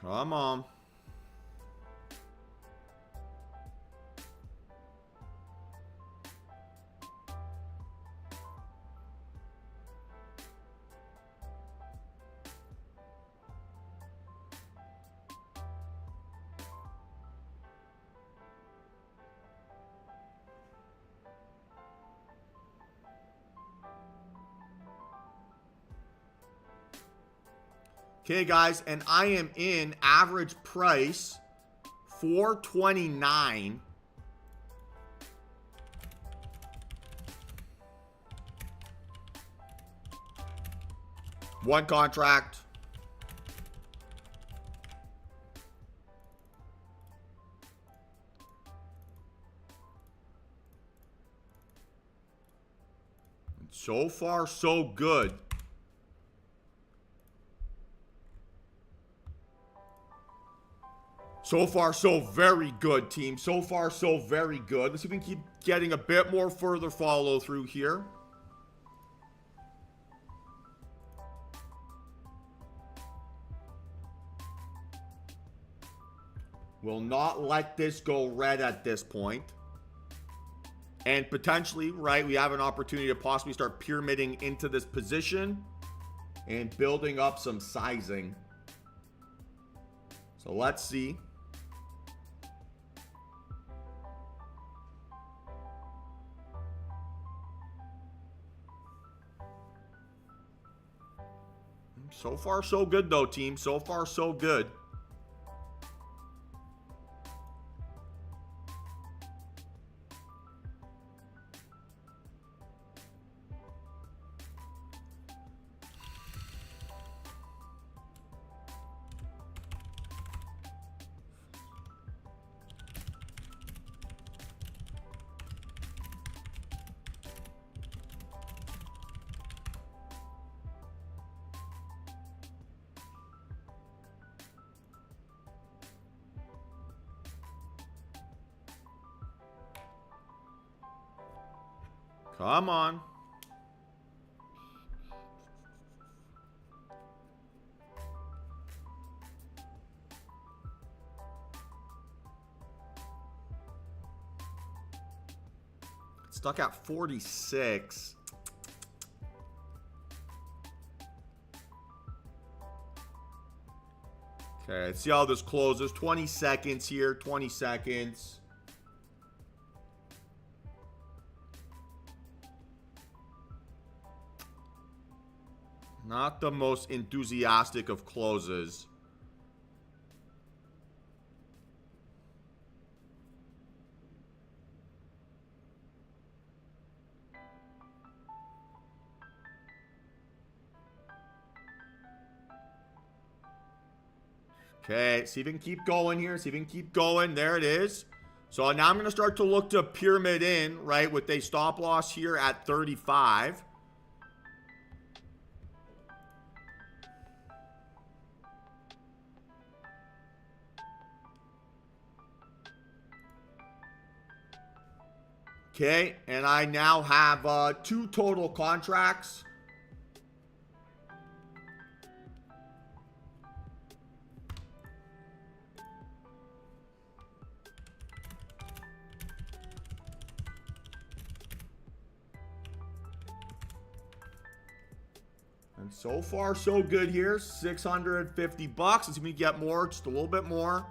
Come on. Okay, guys, and I am in average price 429. One contract. So far, so good. So far, so very good, team. So far, so very good. Let's see if we can keep getting a bit more further follow through here. Will not let this go red at this point. And potentially, right, we have an opportunity to possibly start pyramiding into this position and building up some sizing. So let's see. So far, so good, though, team. So far, so good. Come on. Stuck at 46. Okay, let's see how this closes. 20 seconds here. 20 seconds. Not the most enthusiastic of closes. Okay, see if we can keep going here. See if we can keep going. There it is. So now I'm going to start to look to pyramid in, right, with a stop loss here at 35. Okay, and I now have 2 total contracts. And so far, so good here. 650 bucks. Let's see if we can get more, just a little bit more.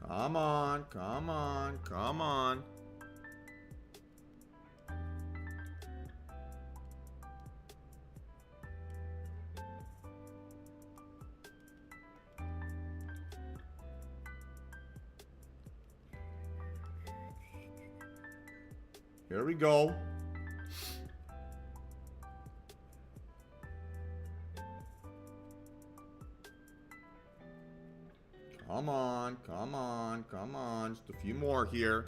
Come on, come on, come on. Here we go. Come on, come on, come on. Just a few more here.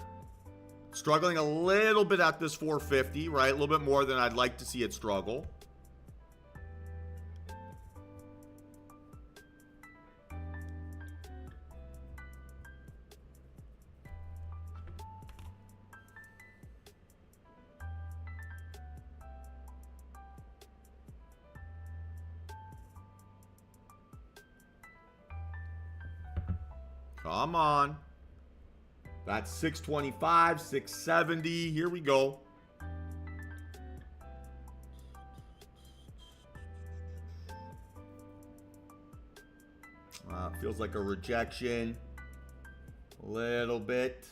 Struggling a little bit at this 450, right? A little bit more than I'd like to see it struggle. Come on. That's 625, 670. Here we go. Feels like a rejection. A little bit.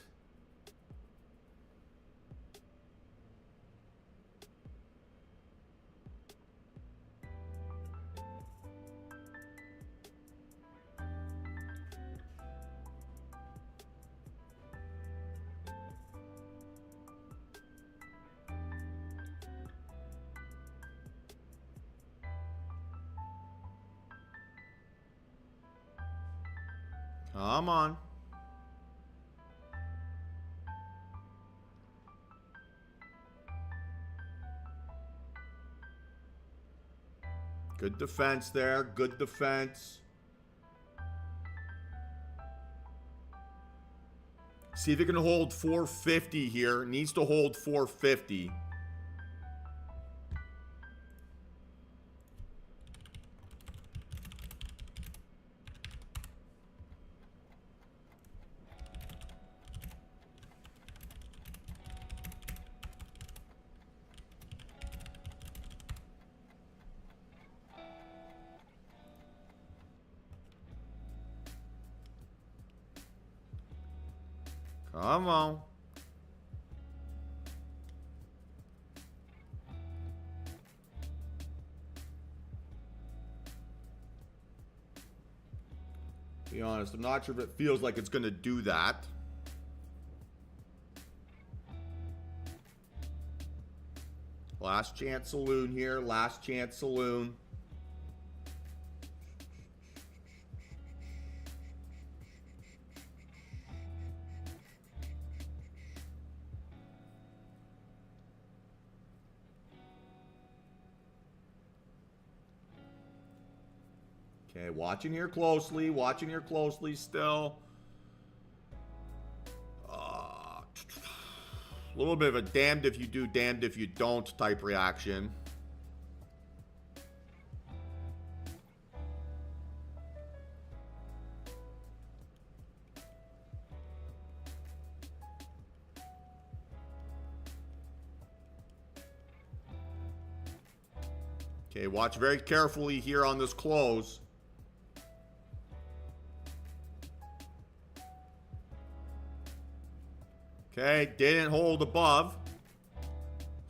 Come on. Good defense there. Good defense. See if it can hold 450 here. It needs to hold 450. Come on. Be honest, I'm not sure if it feels like it's going to do that. Last chance saloon here. Last chance saloon. Okay, watching here closely. Watching here closely still. A little bit of a damned if you do, damned if you don't type reaction. Okay, watch very carefully here on this close. Okay, didn't hold above. So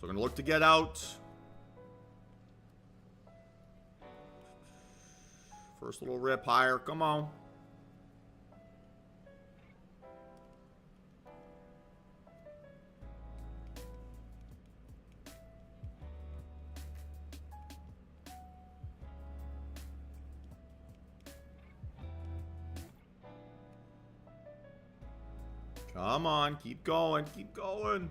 we're going to look to get out. First little rip higher. Come on. Come on, keep going, keep going.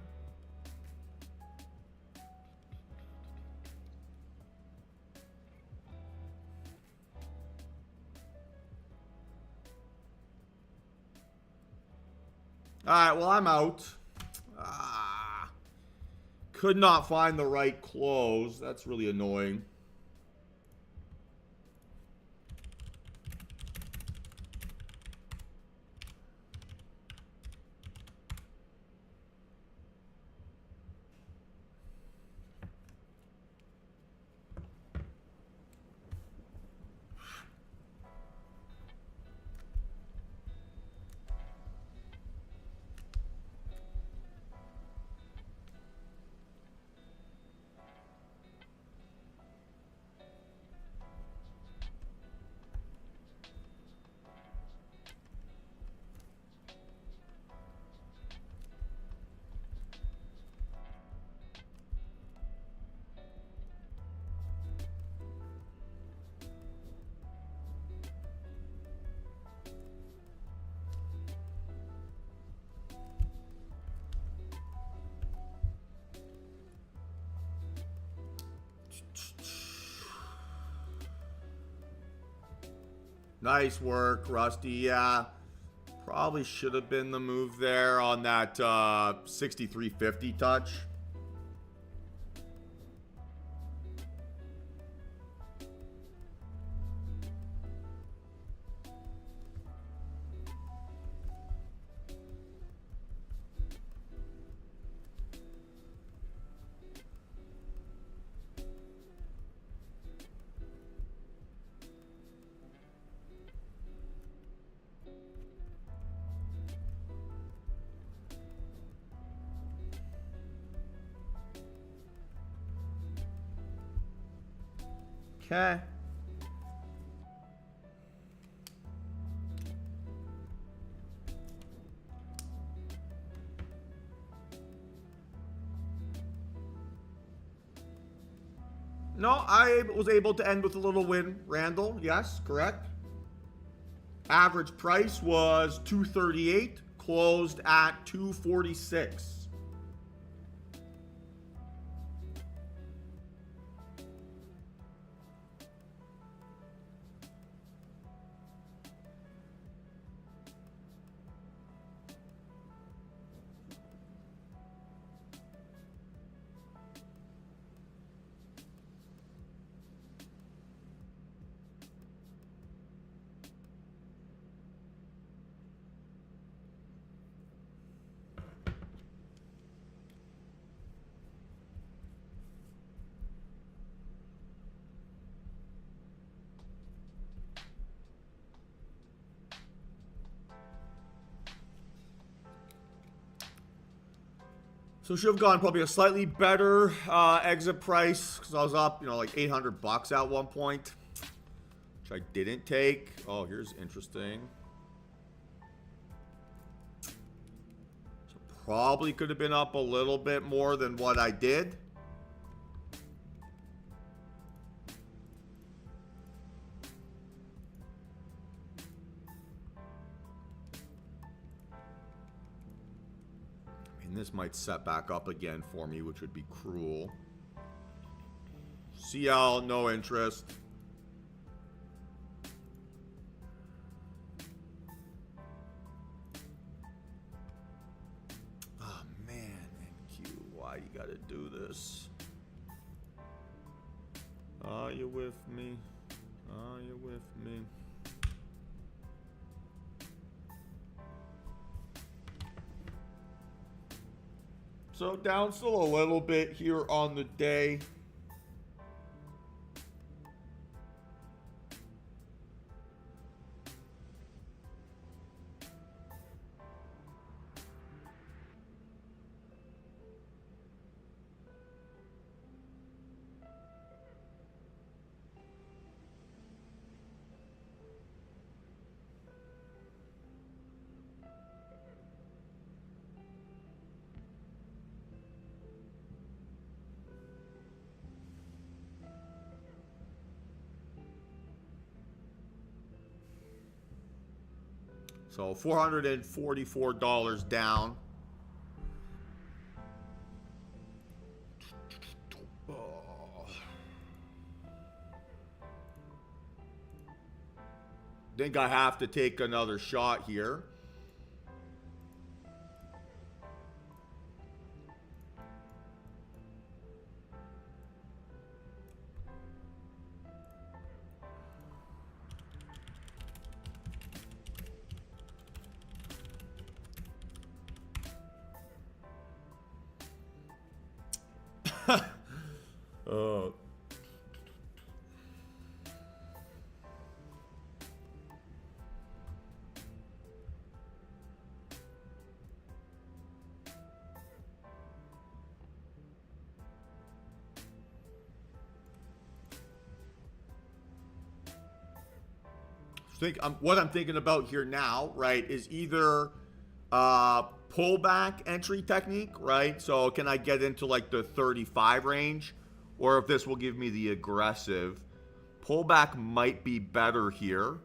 All right, well, I'm out. Could not find the right close. That's really annoying. Nice work, Rusty. Yeah, probably should have been the move there on that 6350 touch. Okay. No, I was able to end with a little win, Randall. Yes, correct. Average price was $238, closed at $246. So should have gone probably a slightly better exit price because I was up, like $800 at one point, which I didn't take. Oh, here's interesting. So probably could have been up a little bit more than what I did. This might set back up again for me, which would be cruel. CL, no interest. Oh, man. NQ, why you gotta do this? Are you with me? Are you with me? So down still a little bit here on the day. So $444 down. Think I have to take another shot here. Oh. What I'm thinking about here now, right, is either pullback entry technique, right? So can I get into like the 35 range? Or if this will give me the aggressive. Pullback might be better here.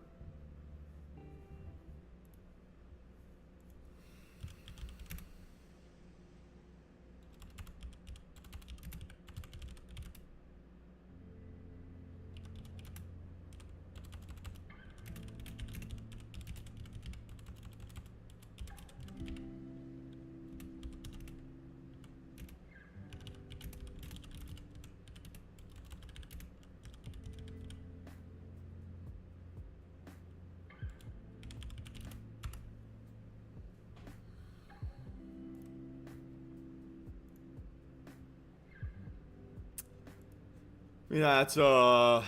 Yeah, that's a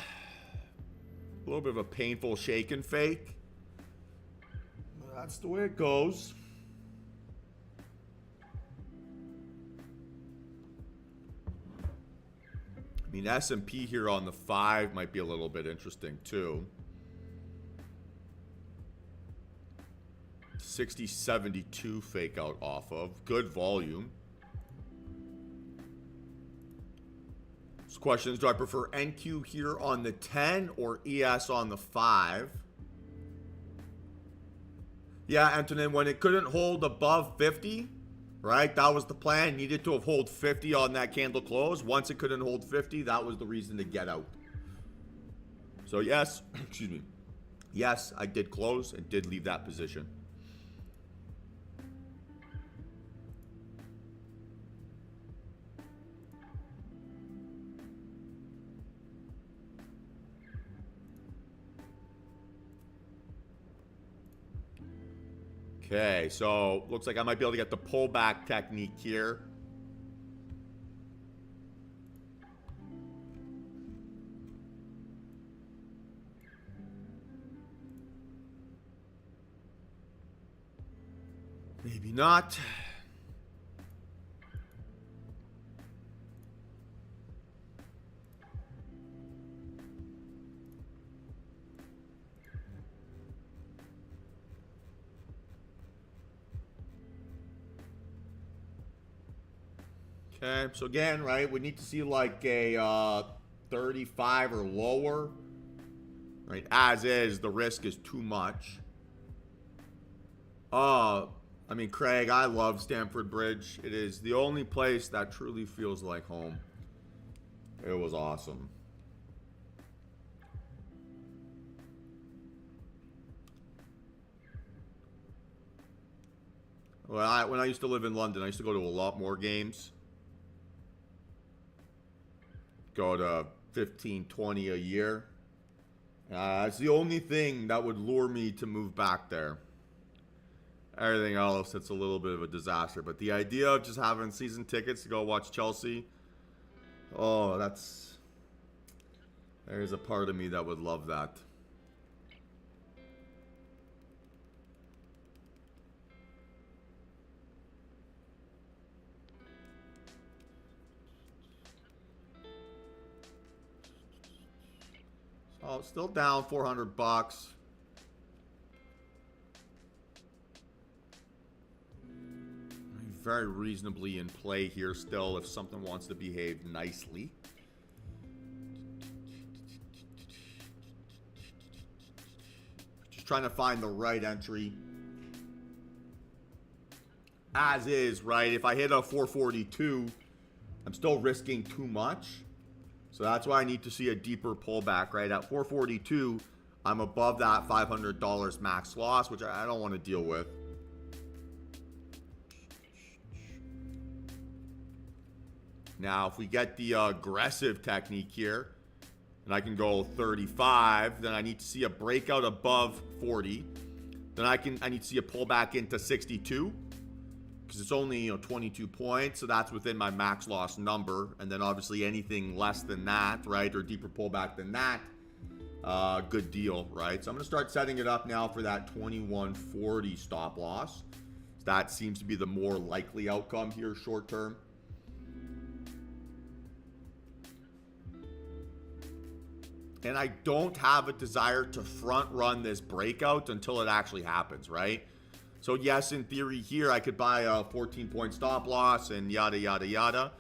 little bit of a painful shake and fake. That's the way it goes. I mean, S&P here on the 5 might be a little bit interesting too. 60.72 fake out off of. Good volume. Questions, do I prefer NQ here on the 10 or ES on the 5? Yeah, Antonin, when it couldn't hold above 50, right? That was the plan. Needed to have hold 50 on that candle close. Once it couldn't hold 50, that was the reason to get out. So yes, excuse me. Yes, I did close and did leave that position. Okay, so looks like I might be able to get the pullback technique here. Maybe not. Okay, so again, right, we need to see like a 35 or lower. Right, as is, the risk is too much. I mean, Craig, I love Stamford Bridge. It is the only place that truly feels like home. It was awesome. Well, when I used to live in London, I used to go to a lot more games. Go to 15, 20 a year. It's the only thing that would lure me to move back there. Everything else, it's a little bit of a disaster. But the idea of just having season tickets to go watch Chelsea, oh, there's a part of me that would love that. So still down $400. Very reasonably in play here still if something wants to behave nicely. Just trying to find the right entry. As is, right? If I hit a 442, I'm still risking too much. So that's why I need to see a deeper pullback, right? At 442, I'm above that $500 max loss, which I don't want to deal with. Now, if we get the aggressive technique here, and I can go 35, then I need to see a breakout above 40. Then I need to see a pullback into 62, because it's only 22 points, so that's within my max loss number. And then obviously anything less than that, right, or deeper pullback than that, good deal, right? So I'm going to start setting it up now for that 2140 stop loss. That seems to be the more likely outcome here short term. And I don't have a desire to front run this breakout until it actually happens, right? So yes, in theory here, I could buy a 14-point stop loss and yada, yada, yada.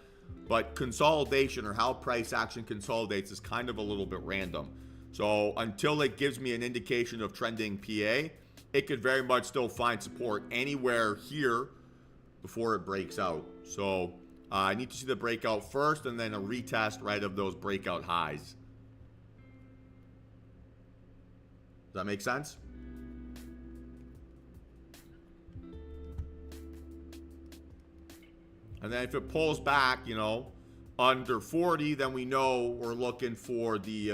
But consolidation, or how price action consolidates, is kind of a little bit random. So until it gives me an indication of trending PA, it could very much still find support anywhere here before it breaks out. So I need to see the breakout first and then a retest, right, of those breakout highs. Does that make sense? And then if it pulls back, under 40, then we know we're looking for the,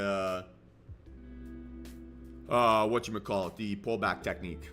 the pullback technique.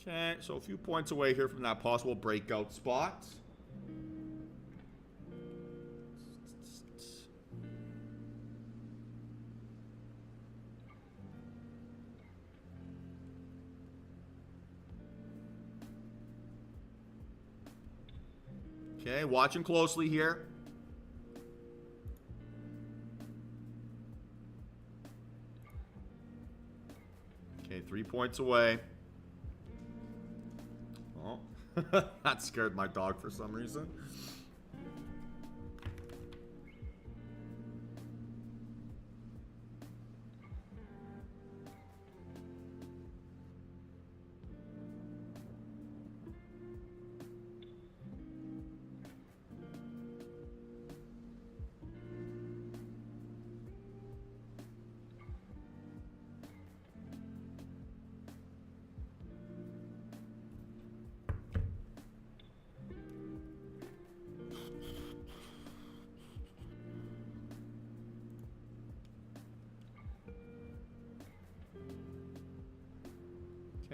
Okay, so a few points away here from that possible breakout spot. Okay, watching closely here. Okay, 3 points away. Oh, that scared my dog for some reason.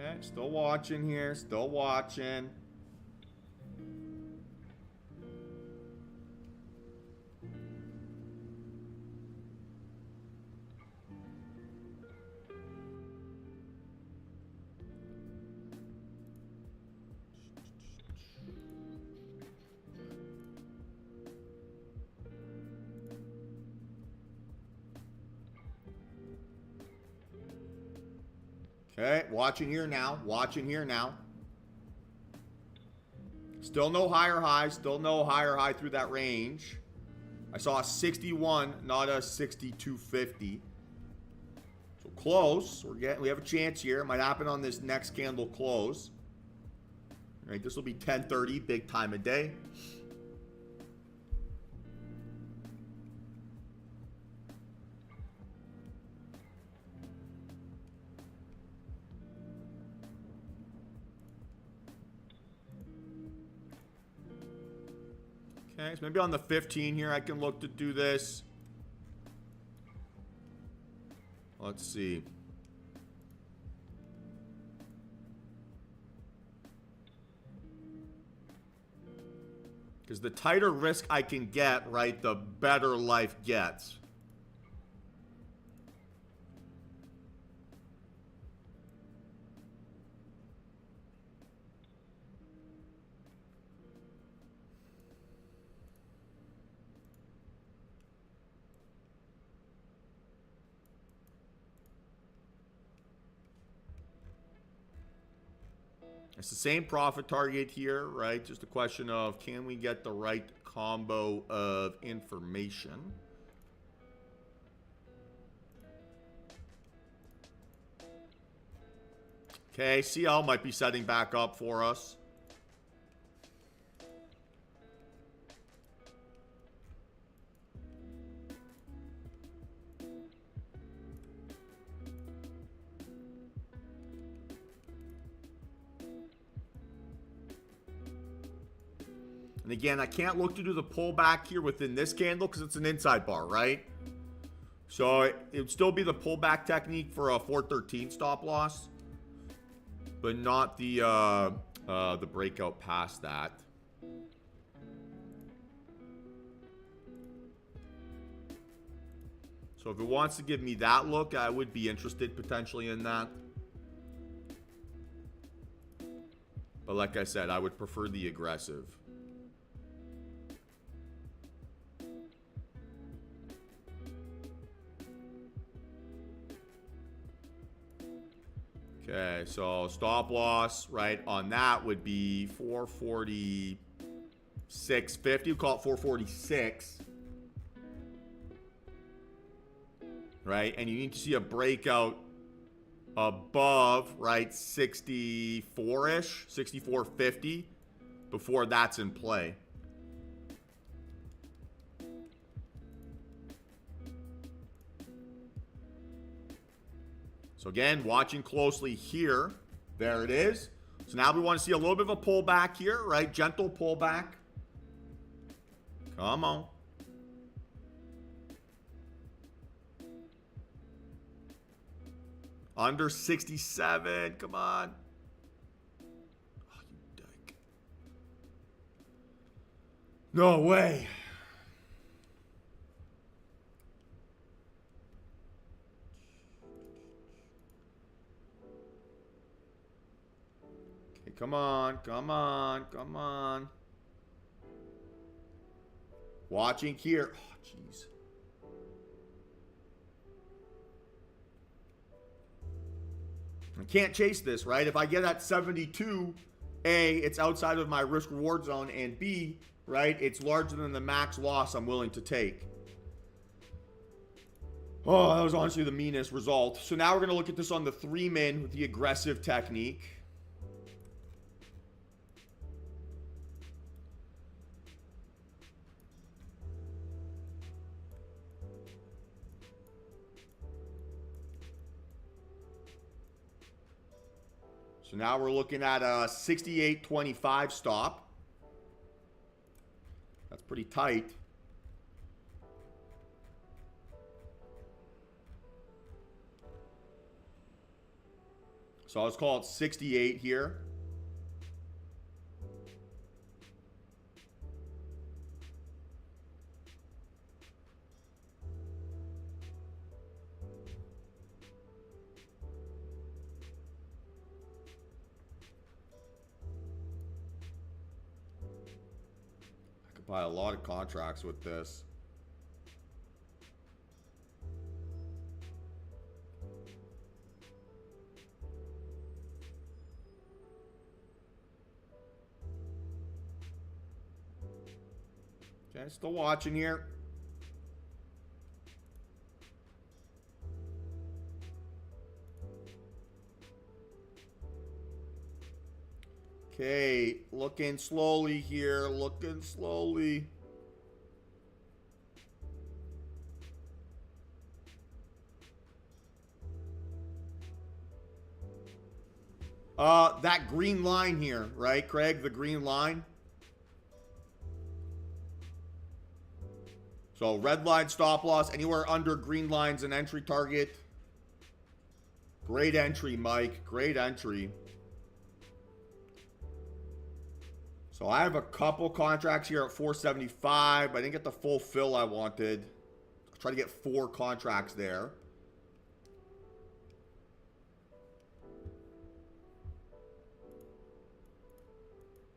Okay, still watching here, still watching. Okay, watching here now. Watching here now. Still no higher high. Still no higher high through that range. I saw a 61, not a 62.50. So close. We have a chance here. It might happen on this next candle close. All right, this will be 10:30, big time of day. Okay, so maybe on the 15 here, I can look to do this. Let's see. Because the tighter risk I can get, right, the better life gets. It's the same profit target here, right? Just a question of, can we get the right combo of information? Okay, CL might be setting back up for us. And again, I can't look to do the pullback here within this candle because it's an inside bar, right? So it would still be the pullback technique for a 413 stop loss, but not the breakout past that. So if it wants to give me that look, I would be interested potentially in that. But like I said, I would prefer the aggressive. Okay, so stop loss, right, on that would be 446.50. We call it 446. Right, and you need to see a breakout above, right, 64-ish, 64.50 before that's in play. So again, watching closely here. There it is. So now we want to see a little bit of a pullback here, right? Gentle pullback. Come on. Under 67. Come on. Oh, you dyke. No way. Come on, come on, come on. Watching here. Oh, jeez. I can't chase this, right? If I get at 72, A, it's outside of my risk reward zone, and B, right, it's larger than the max loss I'm willing to take. Oh, that was honestly the meanest result. So now we're going to look at this on the 3-min with the aggressive technique. So now we're looking at a 68.25 stop. That's pretty tight. So let's call it 68 here. Buy a lot of contracts with this. Okay, still watching here. Okay, looking slowly here, looking slowly. That green line here, right, Craig? The green line. So red line stop loss, anywhere under green line's an entry target. Great entry, Mike. Great entry. So I have a couple contracts here at 475. I didn't get the full fill I wanted. I'll try to get 4 contracts there.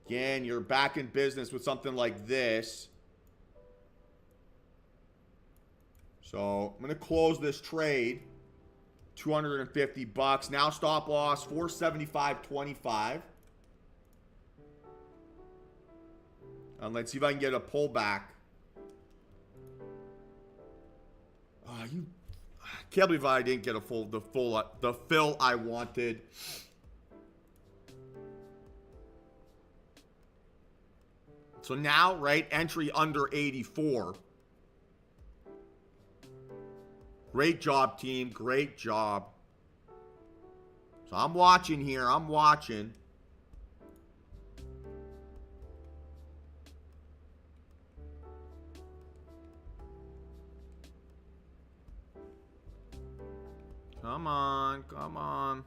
Again, you're back in business with something like this. So I'm going to close this trade. 250 bucks. Now stop loss 475.25. And let's see if I can get a pullback. I can't believe I didn't get the fill I wanted. So now, right, entry under 84. Great job, team. Great job. So I'm watching here. I'm watching. Come on. Come on.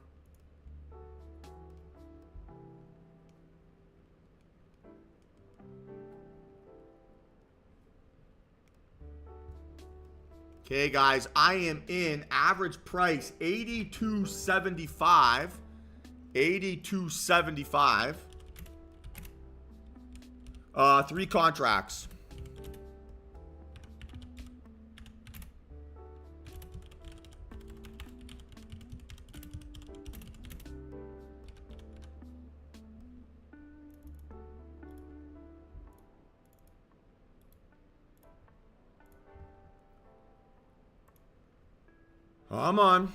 Okay, guys, I am in. Average price, $82.75. $82.75. 3 contracts. Come on.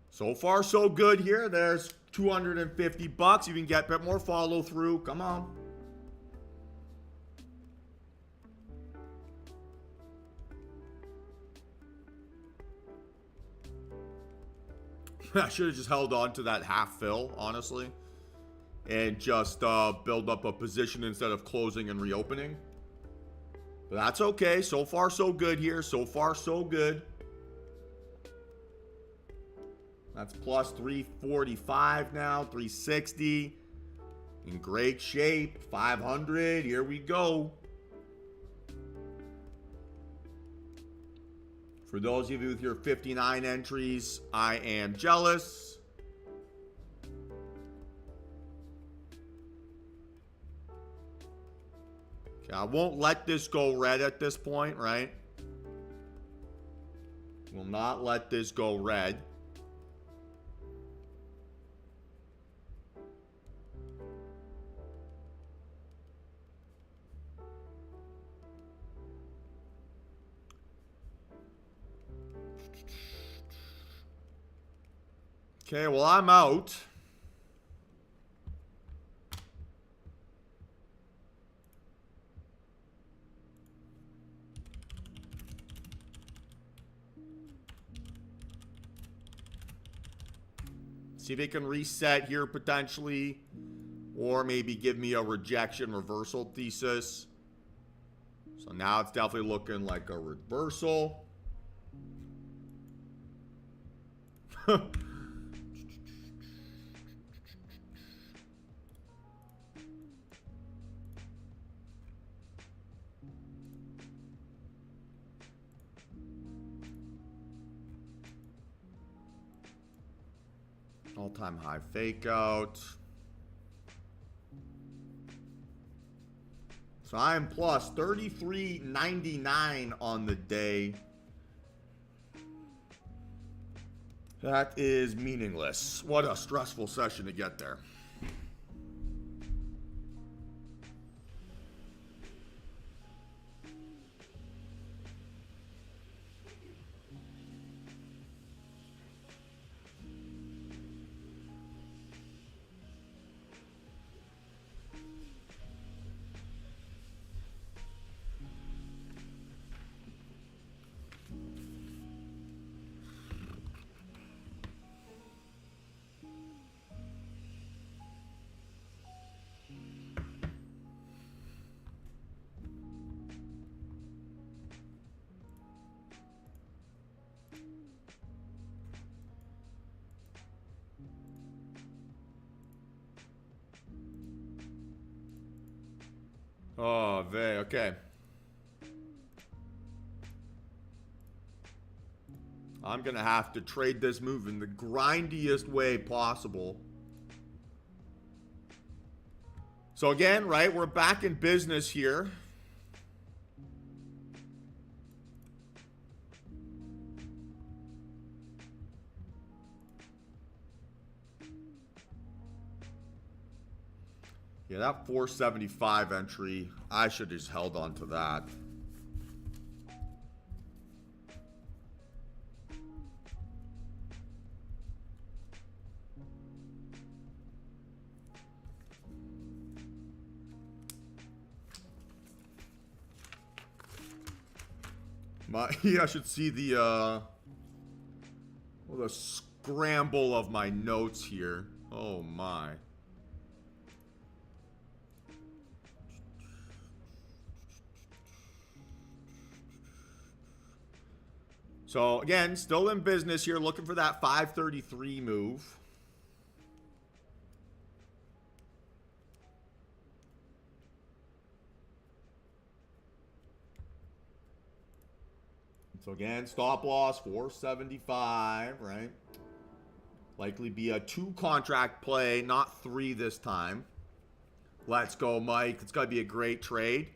So far, so good here. There's 250 bucks. You can get a bit more follow through. Come on. I should have just held on to that half fill, honestly, and just build up a position instead of closing and reopening. But that's okay. So far, so good here. So far, so good. That's plus 345 now, 360. In great shape, 500. Here we go. For those of you with your 59 entries, I am jealous. Okay, I won't let this go red at this point, right? Will not let this go red. Okay, well, I'm out. See if they can reset here potentially. Or maybe give me a rejection reversal thesis. So now it's definitely looking like a reversal. All-time high fake out. So I am plus 33.99 on the day. That is meaningless. What a stressful session to get there. Oh, vey, okay. I'm going to have to trade this move in the grindiest way possible. So again, right, we're back in business here. Yeah, that 475 entry, I should have just held on to that. Yeah, I should see the scramble of my notes here. Oh my. So again, still in business here, looking for that 533 move. So again, stop loss 475, right? Likely be a 2 contract play, not 3 this time. Let's go, Mike. It's got to be a great trade.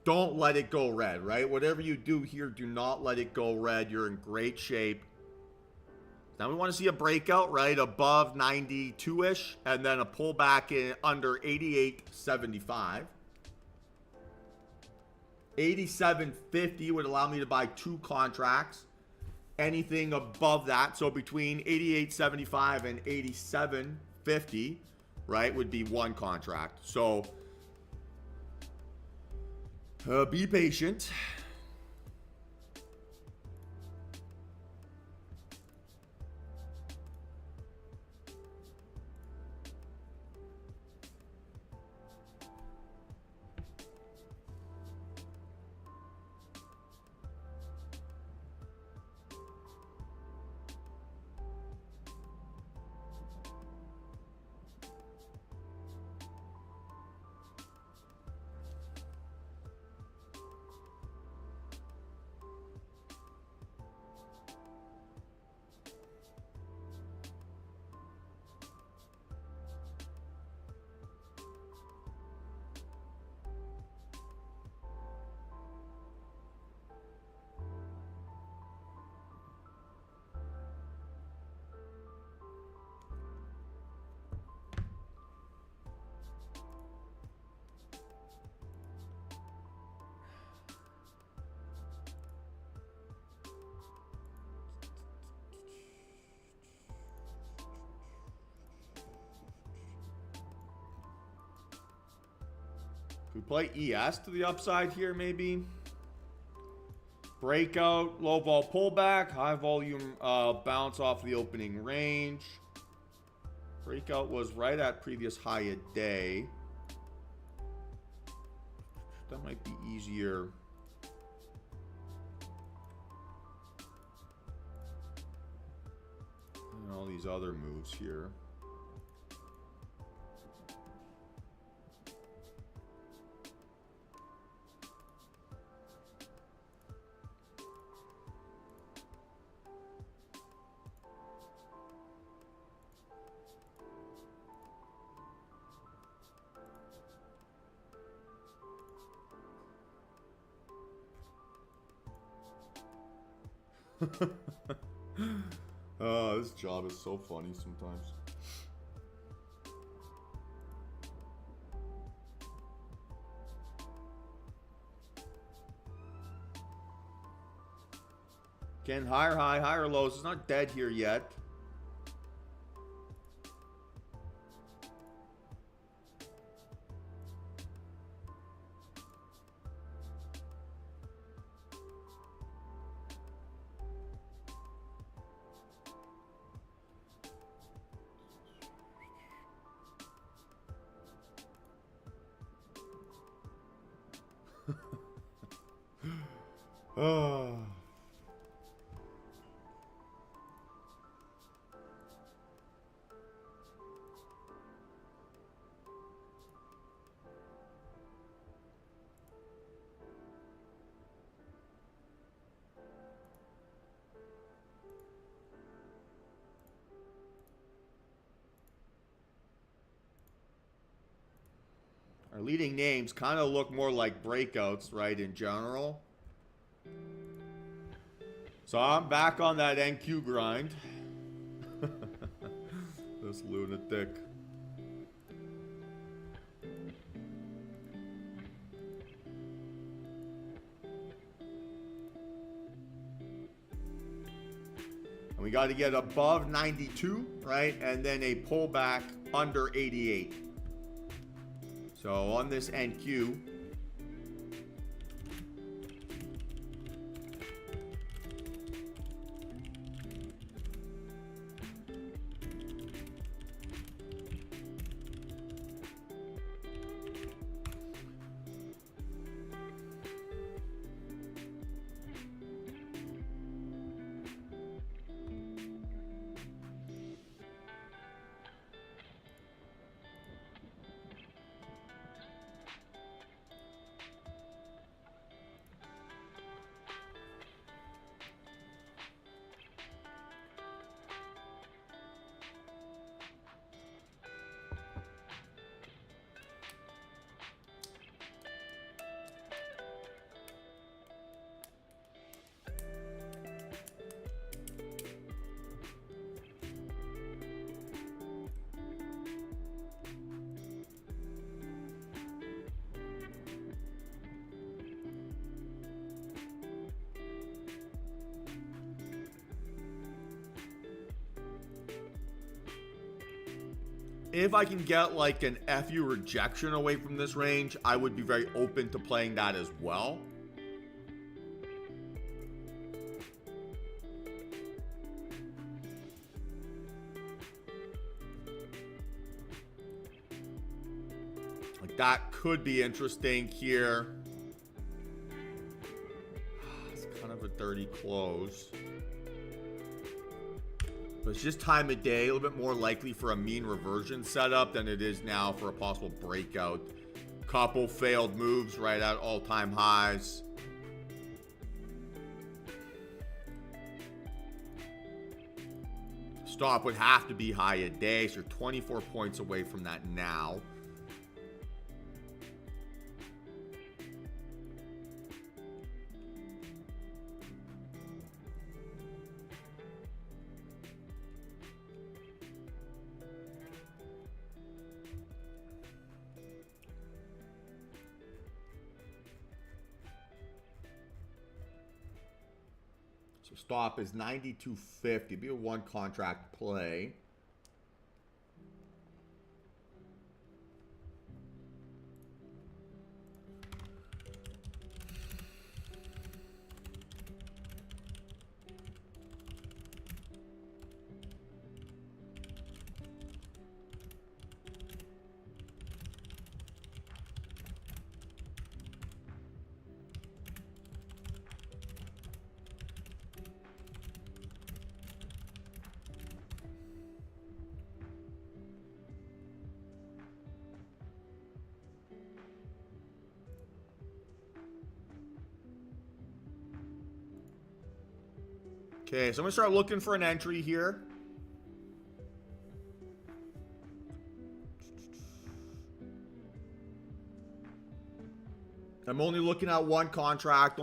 Don't let it go red, right? Whatever you do here, do not let it go red. You're in great shape. Now we want to see a breakout, right? Above 92-ish, and then a pullback in under 88.75. 87.50 would allow me to buy 2 contracts. Anything above that, so between 88.75 and 87.50, right, would be 1 contract. So be patient. Could we play ES to the upside here, maybe? Breakout, low vol pullback, high volume bounce off the opening range. Breakout was right at previous high a day. That might be easier. And all these other moves here. Oh, this job is so funny sometimes. Again, higher high, higher lows. It's not dead here yet. Oh. Our leading names kind of look more like breakouts, right, in general. So I'm back on that NQ grind. This lunatic. And we got to get above 92, right? And then a pullback under 88. So on this NQ, if I can get like an FU rejection away from this range, I would be very open to playing that as well. Like that could be interesting here. It's kind of a dirty close. But it's just time of day, a little bit more likely for a mean reversion setup than it is now for a possible breakout. Couple failed moves right at all-time highs. Stop would have to be high a day, so you're 24 points away from that now. So stop is 92.50. Be a one contract play. Okay, so I'm going to start looking for an entry here. I'm only looking at one contract,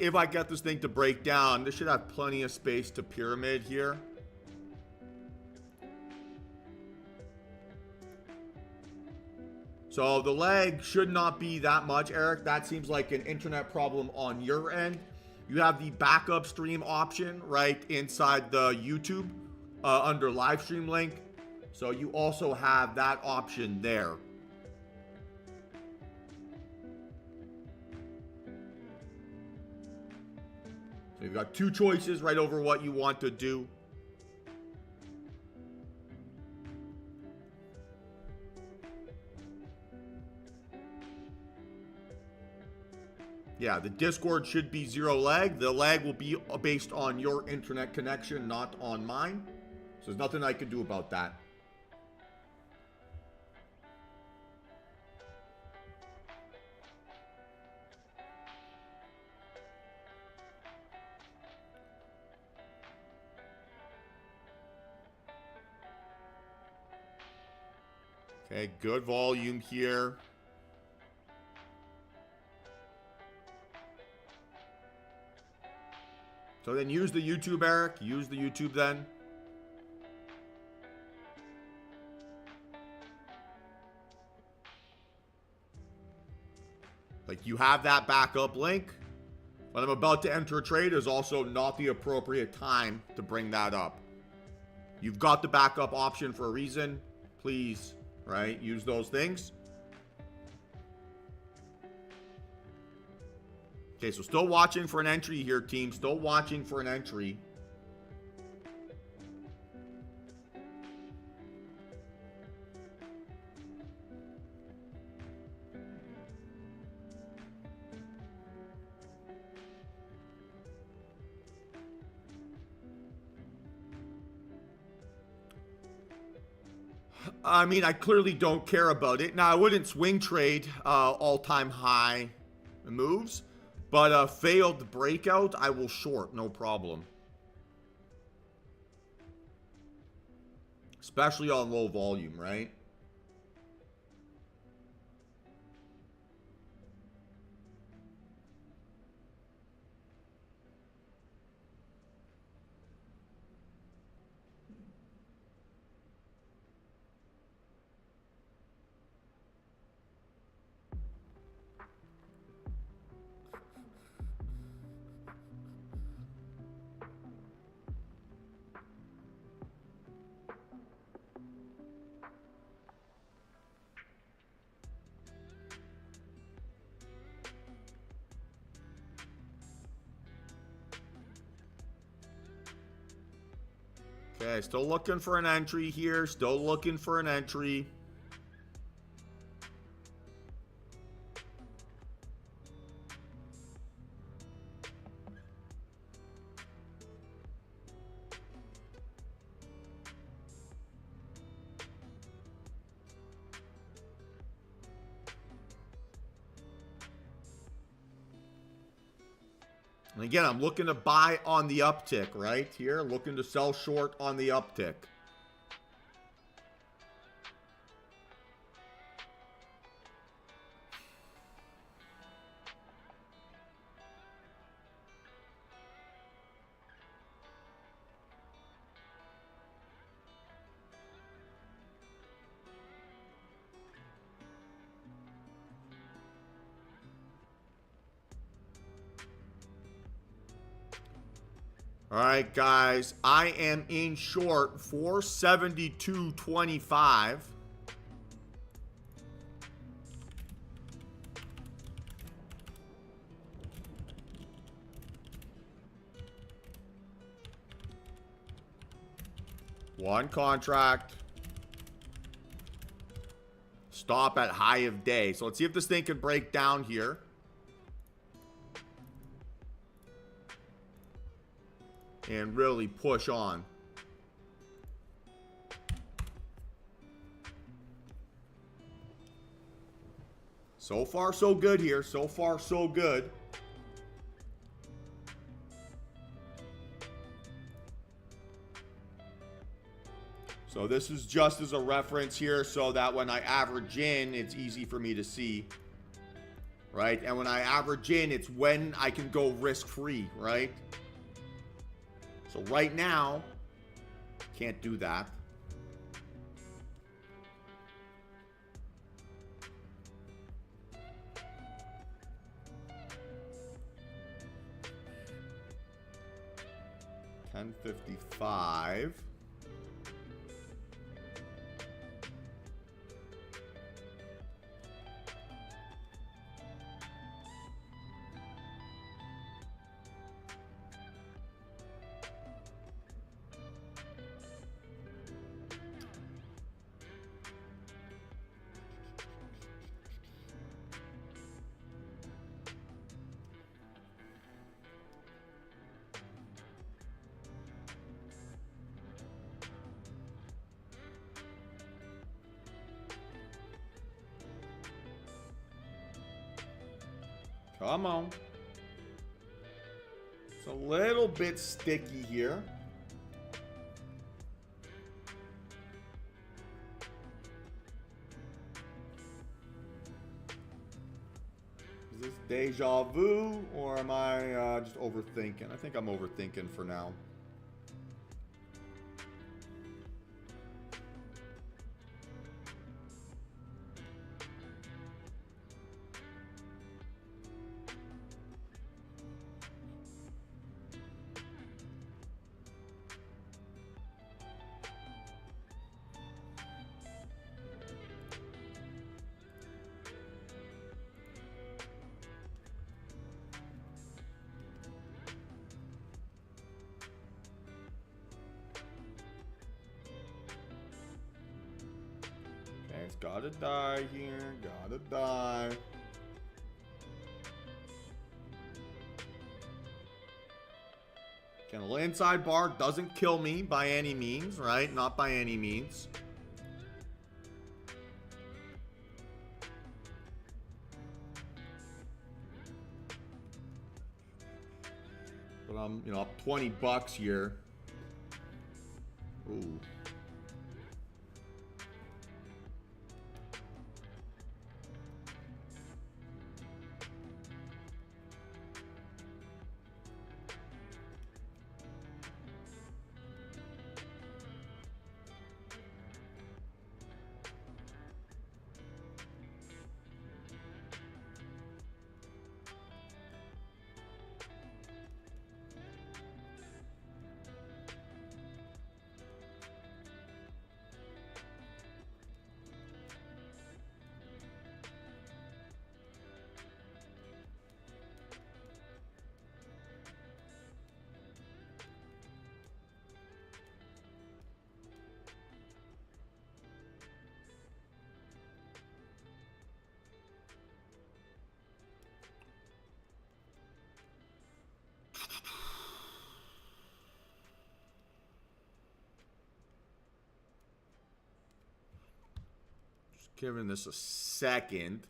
If I get this thing to break down, this should have plenty of space to pyramid here. So the lag should not be that much, Eric. That seems like an internet problem on your end. You have the backup stream option right inside the YouTube under live stream link. So you also have that option there. So you've got two choices right over what you want to do. Yeah, the Discord should be zero lag. The lag will be based on your internet connection, not on mine. So there's nothing I can do about that. Okay, good volume here. So then use the YouTube, Eric. Use the YouTube then. Like, you have that backup link. When I'm about to enter a trade is also not the appropriate time to bring that up. You've got the backup option for a reason. Please, right? Use those things. Okay, so still watching for an entry here, team. Still watching for an entry. I mean, I clearly don't care about it. Now, I wouldn't swing trade all-time high moves. But a failed breakout, I will short, no problem. Especially on low volume, right? Okay, still looking for an entry here. Still looking for an entry. And again, I'm looking to buy on the uptick right here. Looking to sell short on the uptick. All right, guys, I am in short 472.25. One contract. Stop at high of day. So let's see if this thing can break down here. And really push on. So far, so good here. So far, so good. So this is just as a reference here so that when I average in, it's easy for me to see. right? And when I average in, it's when I can go risk-free, right? So right now, can't do that. $10.55. Come on. It's a little bit sticky here. Is this deja vu, or am I just overthinking? I think I'm overthinking for now. It's gotta die here. Gotta die. Okay, a little inside bar doesn't kill me by any means, right? Not by any means. But I'm, up $20 here. Ooh. Giving this a second.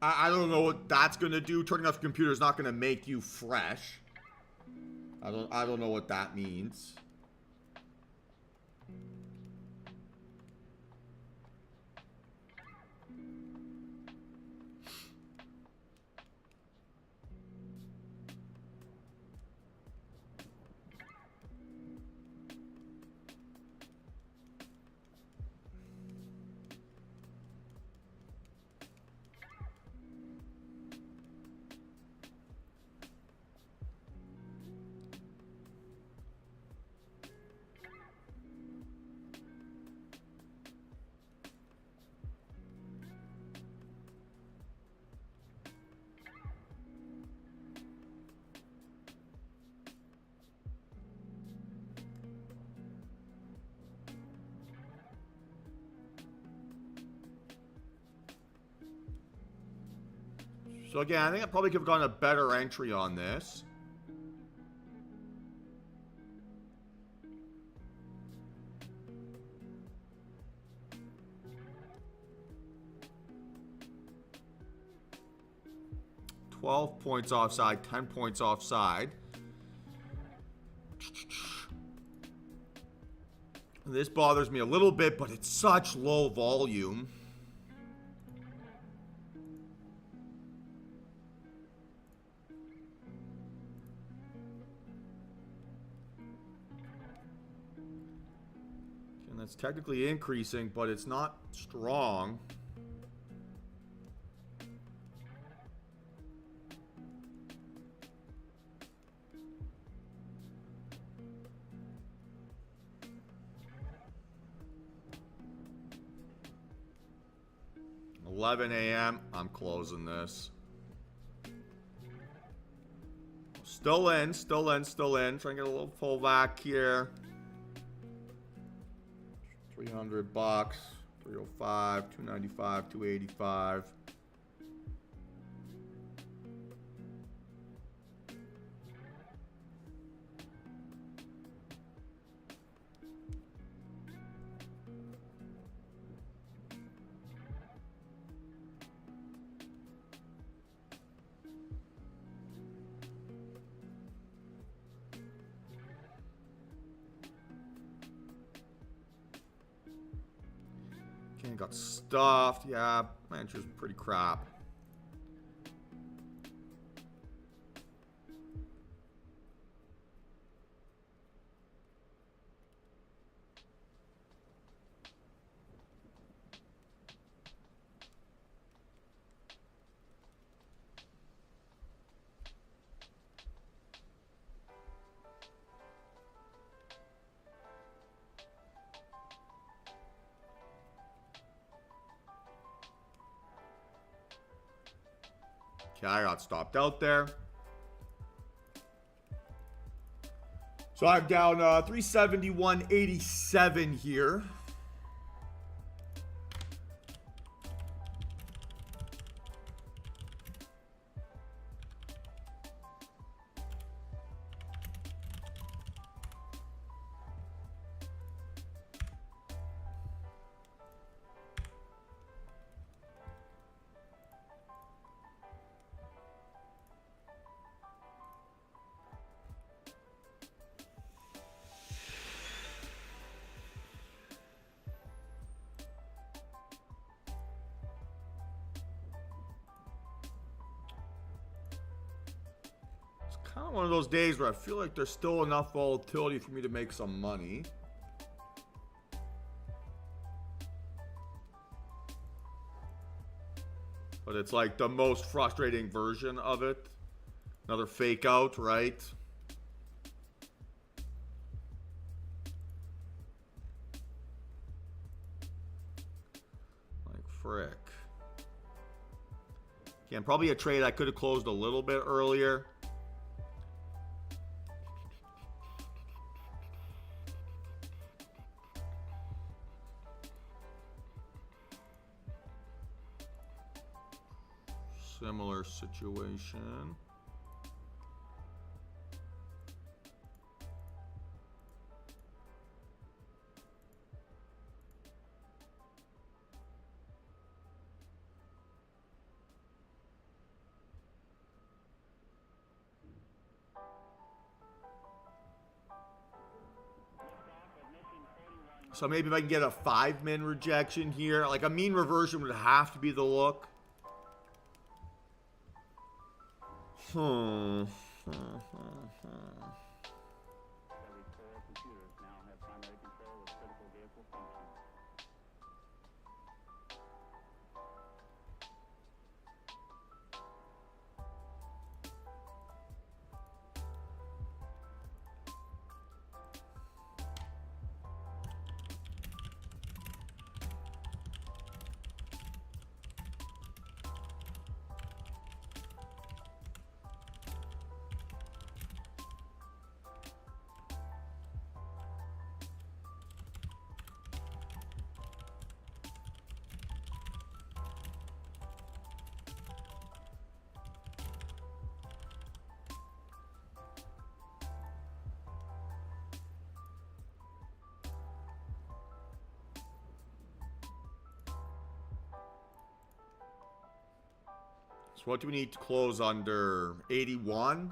I don't know what that's gonna do. Turning off your computer is not gonna make you fresh. I don't know what that means. So again, I think I probably could have gotten a better entry on this. $12 points offside, 10 points offside. This bothers me a little bit, but it's such low volume. And that's technically increasing, but it's not strong. $11 a.m. I'm closing this. Still in. Trying to get a little pullback here. 300 bucks. 305, 295, 285. Got stuffed. Yeah, manager's pretty crap. Okay, I got stopped out there. So I'm down 371.87 here. Kind of one of those days where I feel like there's still enough volatility for me to make some money. But it's like the most frustrating version of it. Another fake out, right? Like frick. Again, probably a trade I could have closed a little bit earlier. Similar situation. So maybe if I can get a 5-min rejection here, like a mean reversion would have to be the look. Every 4 computers now have primary control of critical vehicle functions. So what do we need to close under? 81?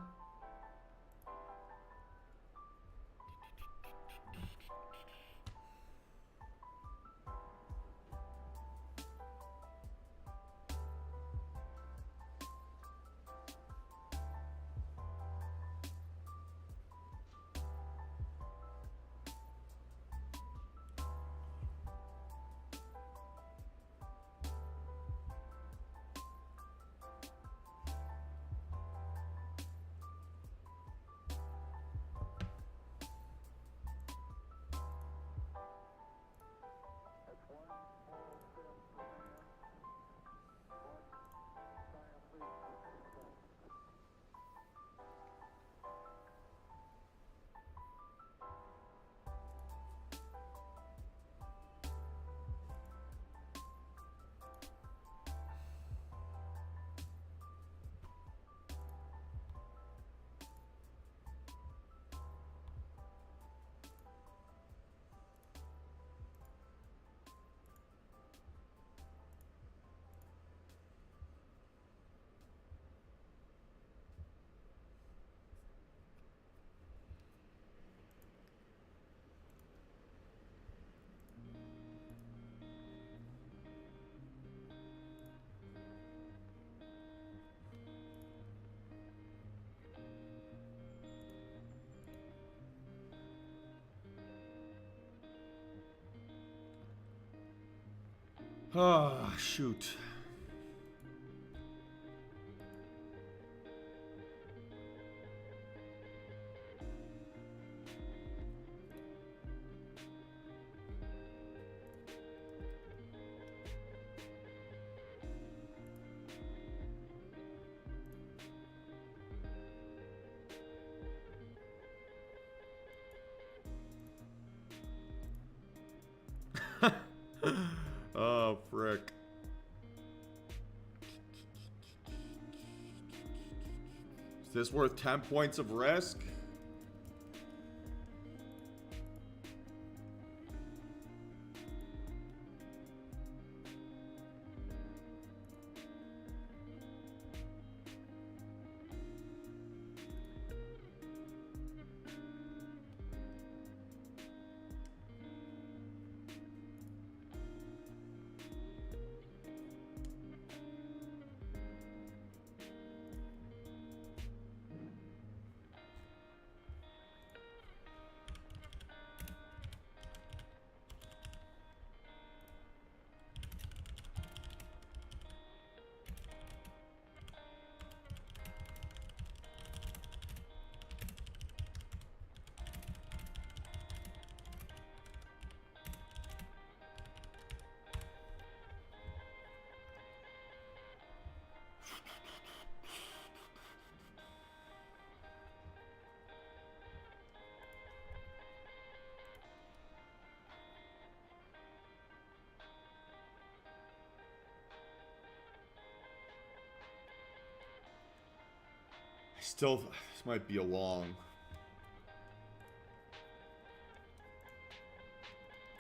Oh, shoot. Oh, frick. Is this worth 10 points of risk? Still, this might be a long.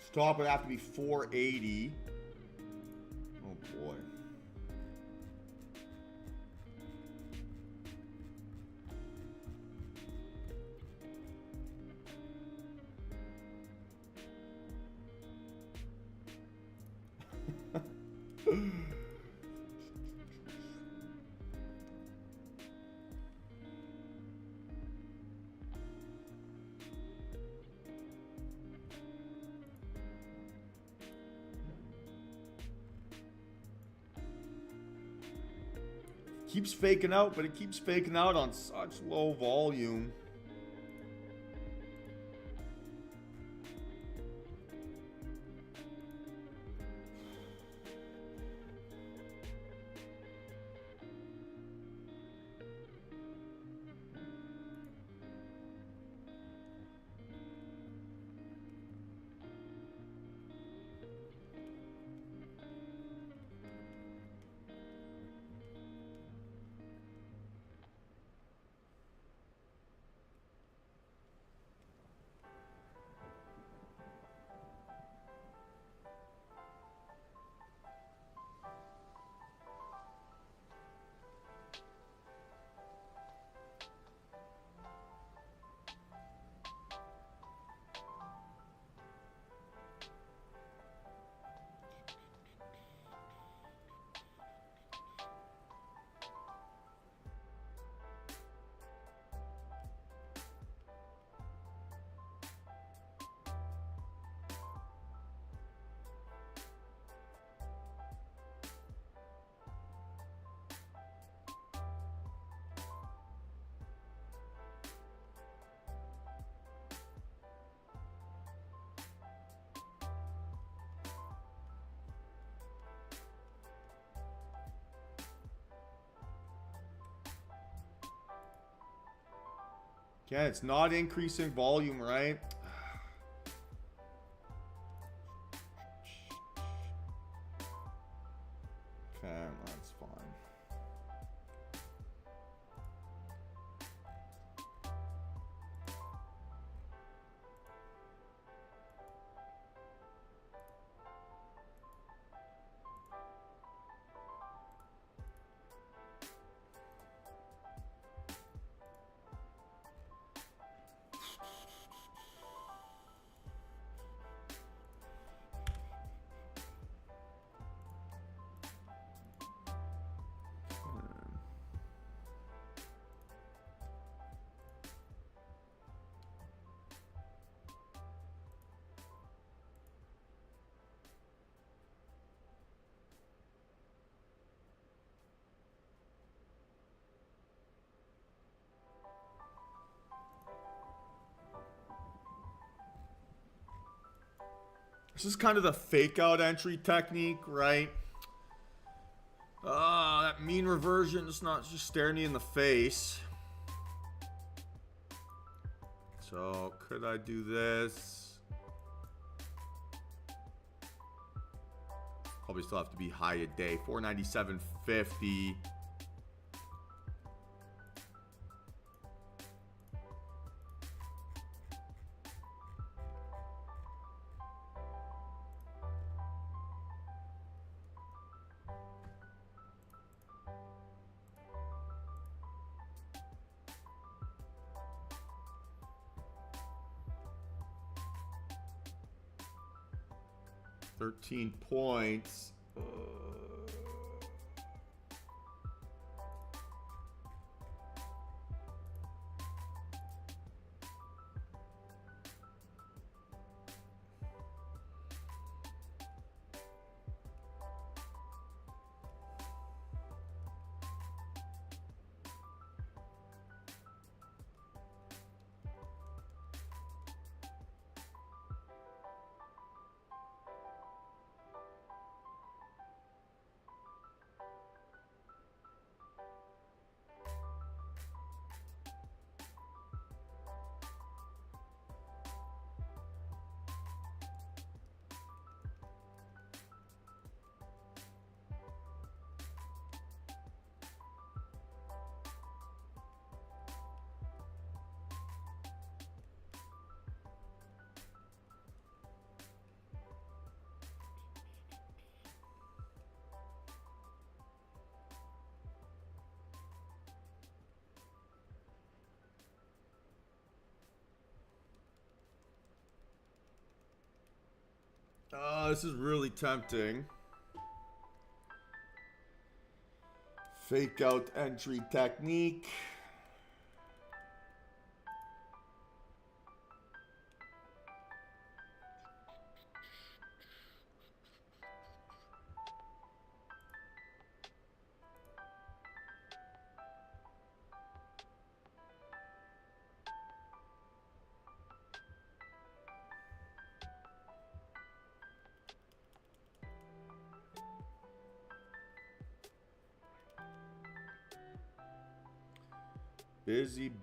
Stop would have to be 480. Oh boy. Keeps faking out, but it keeps faking out on such low volume. Again, it's not increasing volume, right? Okay, that's fine. This is kind of the fake out entry technique, right? That mean reversion is not just staring you in the face. So could I do this? Probably still have to be high a day. 497.50. $13 points. This is really tempting. Fake out entry technique.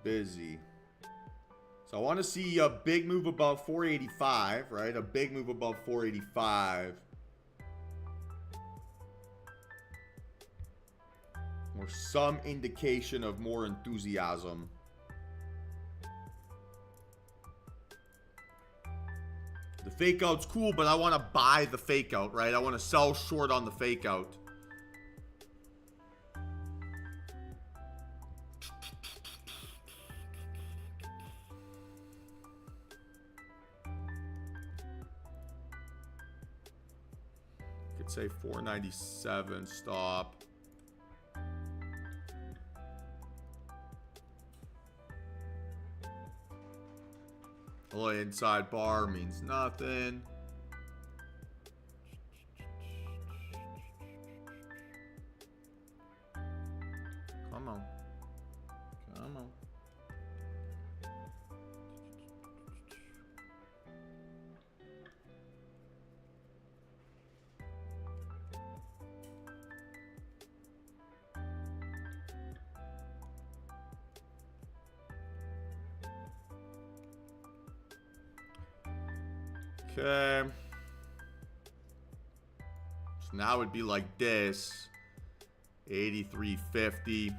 Busy. So I want to see a big move above 485, right? A big move above 485. Or some indication of more enthusiasm. The fake out's cool, but I want to buy the fake out, right? I want to sell short on the fake out. Say 497 stop. A little inside bar means nothing. Come on. Come on. Okay. So now it'd be like this. 83.50.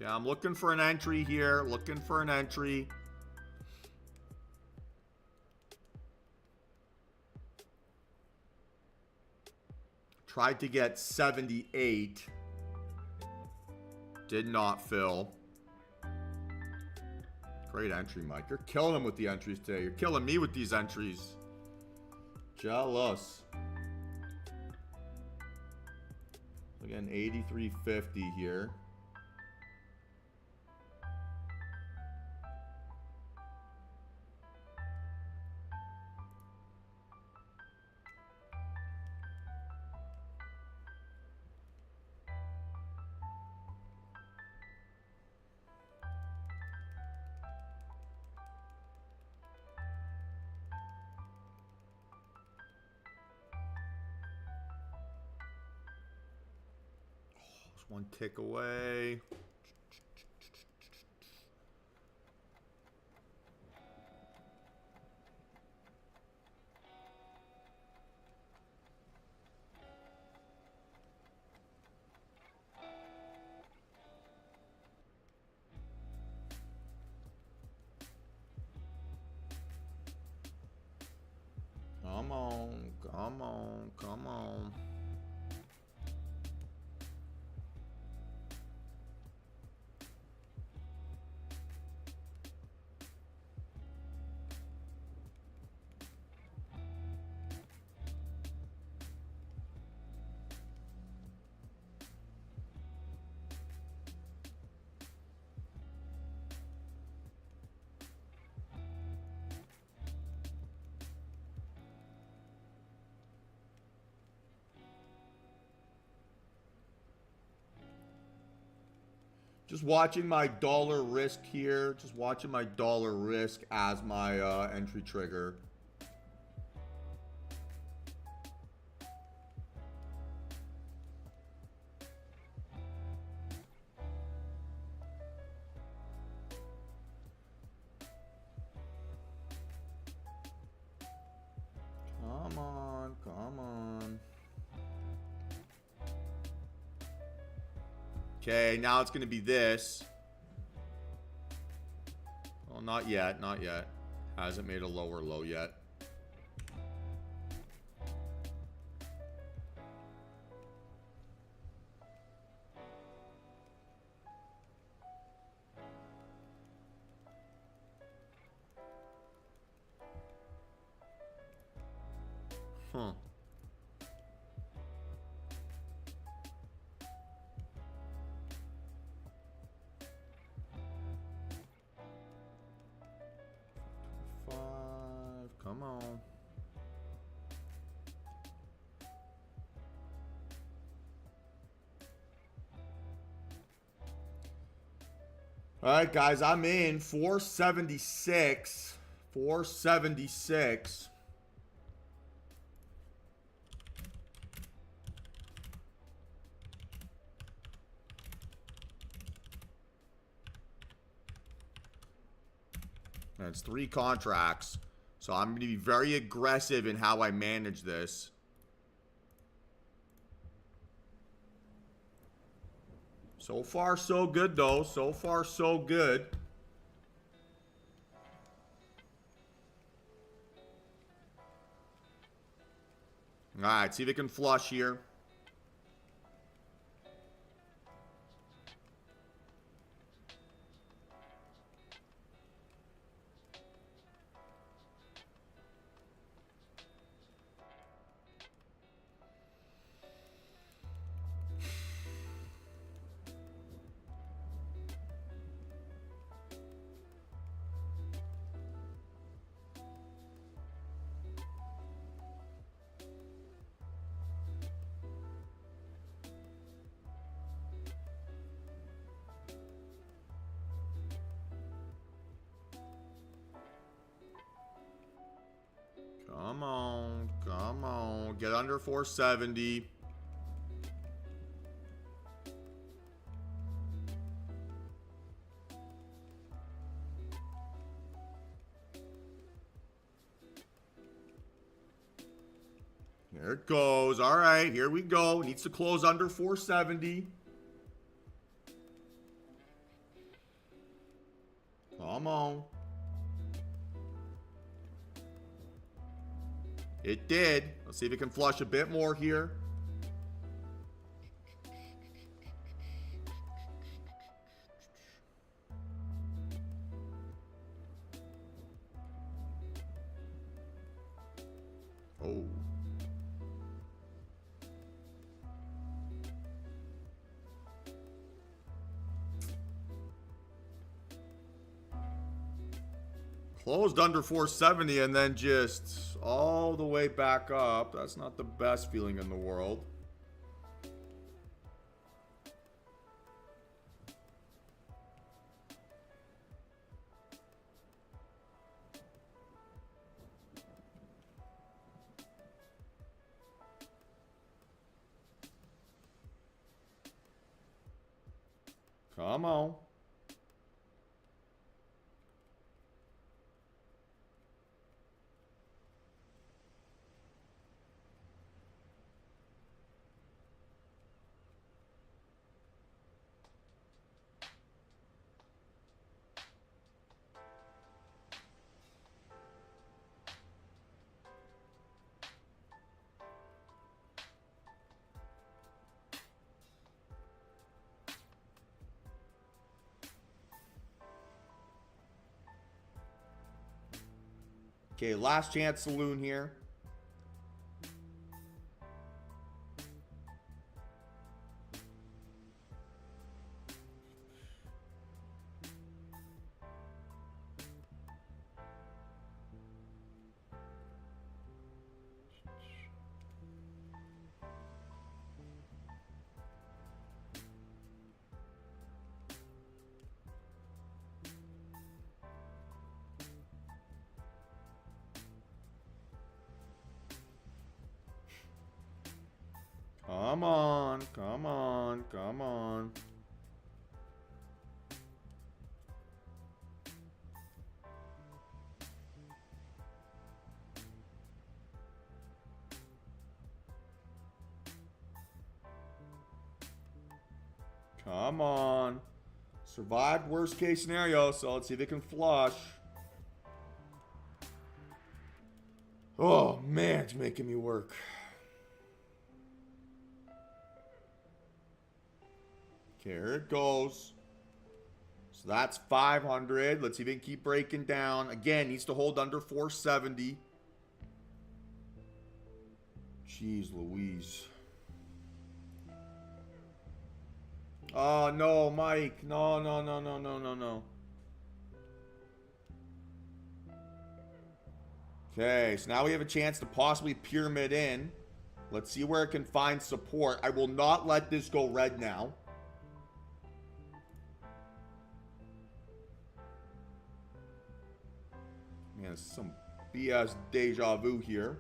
Okay, I'm looking for an entry here. Looking for an entry. Tried to get 78. Did not fill. Great entry, Mike. You're killing him with the entries today. You're killing me with these entries. Jealous. Again, 83.50 here. one tick away. Come on, come on, come on. Just watching my dollar risk here. Just watching my dollar risk as my entry trigger. Come on, come on. Okay, now it's going to be this. Well, not yet, not yet. Hasn't made a lower low yet. Huh. Come on. All right, guys, I'm in 476. 476. That's 3 contracts. So I'm going to be very aggressive in how I manage this. So far, so good, though. So far, so good. All right, see if it can flush here. Come on, come on. Get under 470. There it goes. All right, here we go. Needs to close under 470. Come on. It did. Let's see if it can flush a bit more here. Oh. Closed under 470 and then just all the way back up. That's not the best feeling in the world. Come on. Okay, last chance saloon here. Come on, come on, come on. Come on. Survived worst case scenario, so let's see if it can flush. Oh, man, it's making me work. Okay, here it goes. So that's 500. Let's see if it can keep breaking down. Again, needs to hold under 470. Jeez Louise. Oh, no, Mike. No, no, no, no, no, no, no. Okay, so now we have a chance to possibly pyramid in. Let's see where it can find support. I will not let this go red now. Man, some BS deja vu here.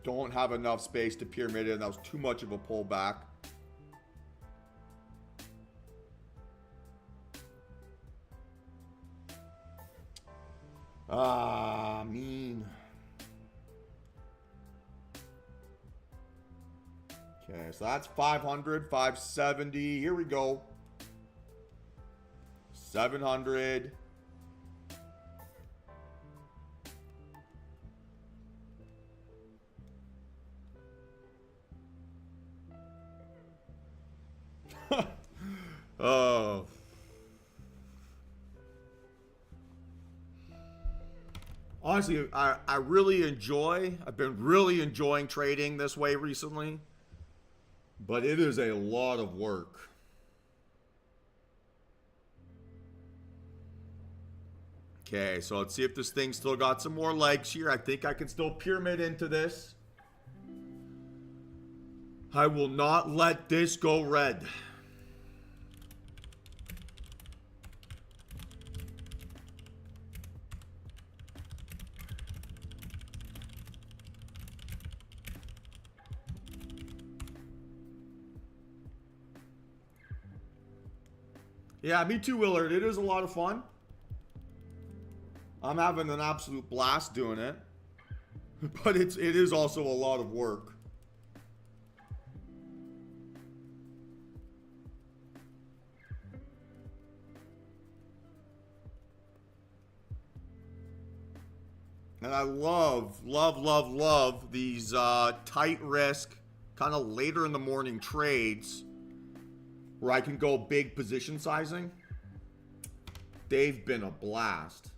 Don't have enough space to pyramid in. That was too much of a pullback. Ah, mean. Okay, so that's 500, 570. Here we go. 700. Oh. Honestly, I really I've been really enjoying trading this way recently. But it is a lot of work. Okay, so let's see if this thing still got some more legs here. I think I can still pyramid into this. I will not let this go red. Yeah, me too, Willard. It is a lot of fun. I'm having an absolute blast doing it. But it is also a lot of work. And I love these tight risk, kind of later in the morning trades where I can go big position sizing. They've been a blast.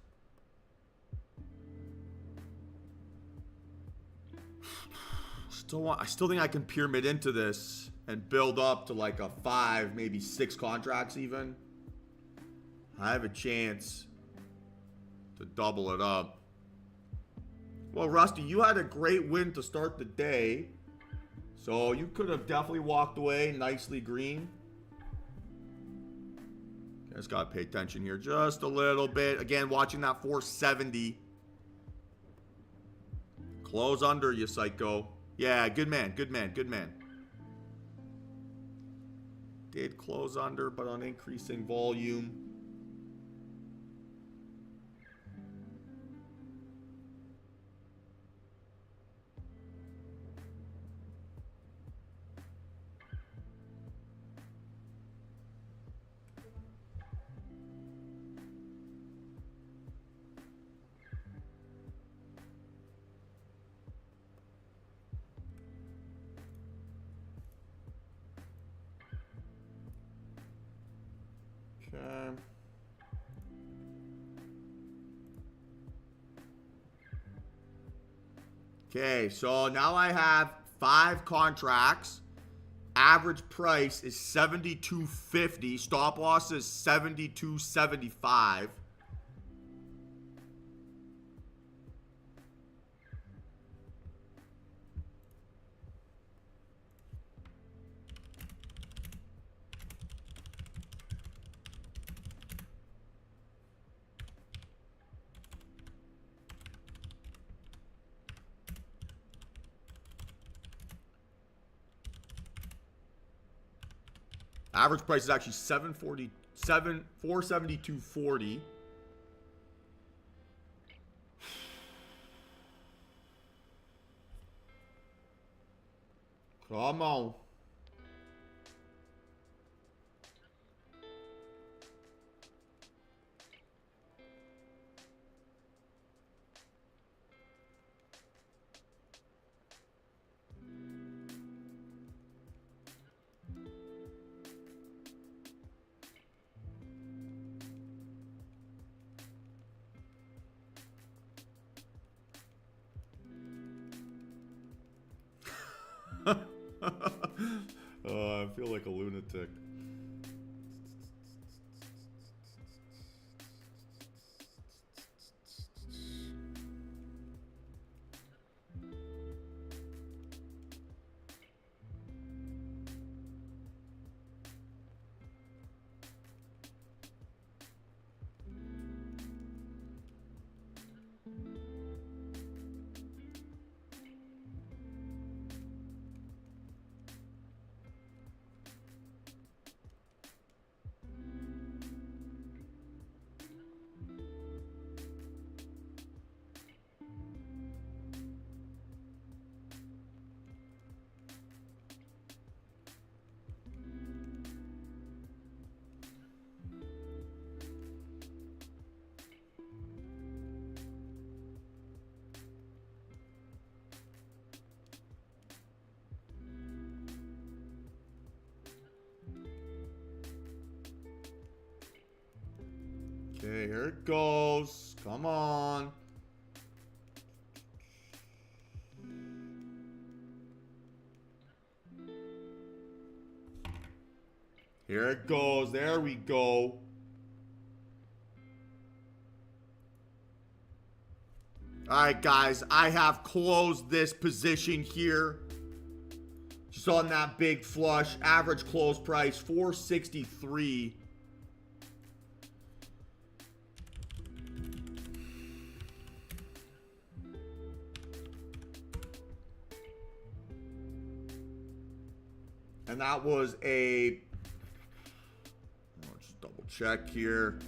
I still think I can pyramid into this and build up to like a 5, maybe 6 contracts even. I have a chance to double it up. Well, Rusty, you had a great win to start the day. So you could have definitely walked away nicely green. Just got to pay attention here just a little bit. Again, watching that 470. Close under, you psycho. Yeah, good man, good man, good man. Did close under, but on increasing volume. Okay, so now I have 5 contracts. Average price is $72.50. Stop loss is $72.75. Average price is actually $472.40. Come on. I feel like a lunatic. Okay, here it goes. Come on. Here it goes. There we go. All right, guys. I have closed this position here. Just on that big flush. Average close price, $463. And that was a, let's just double check here.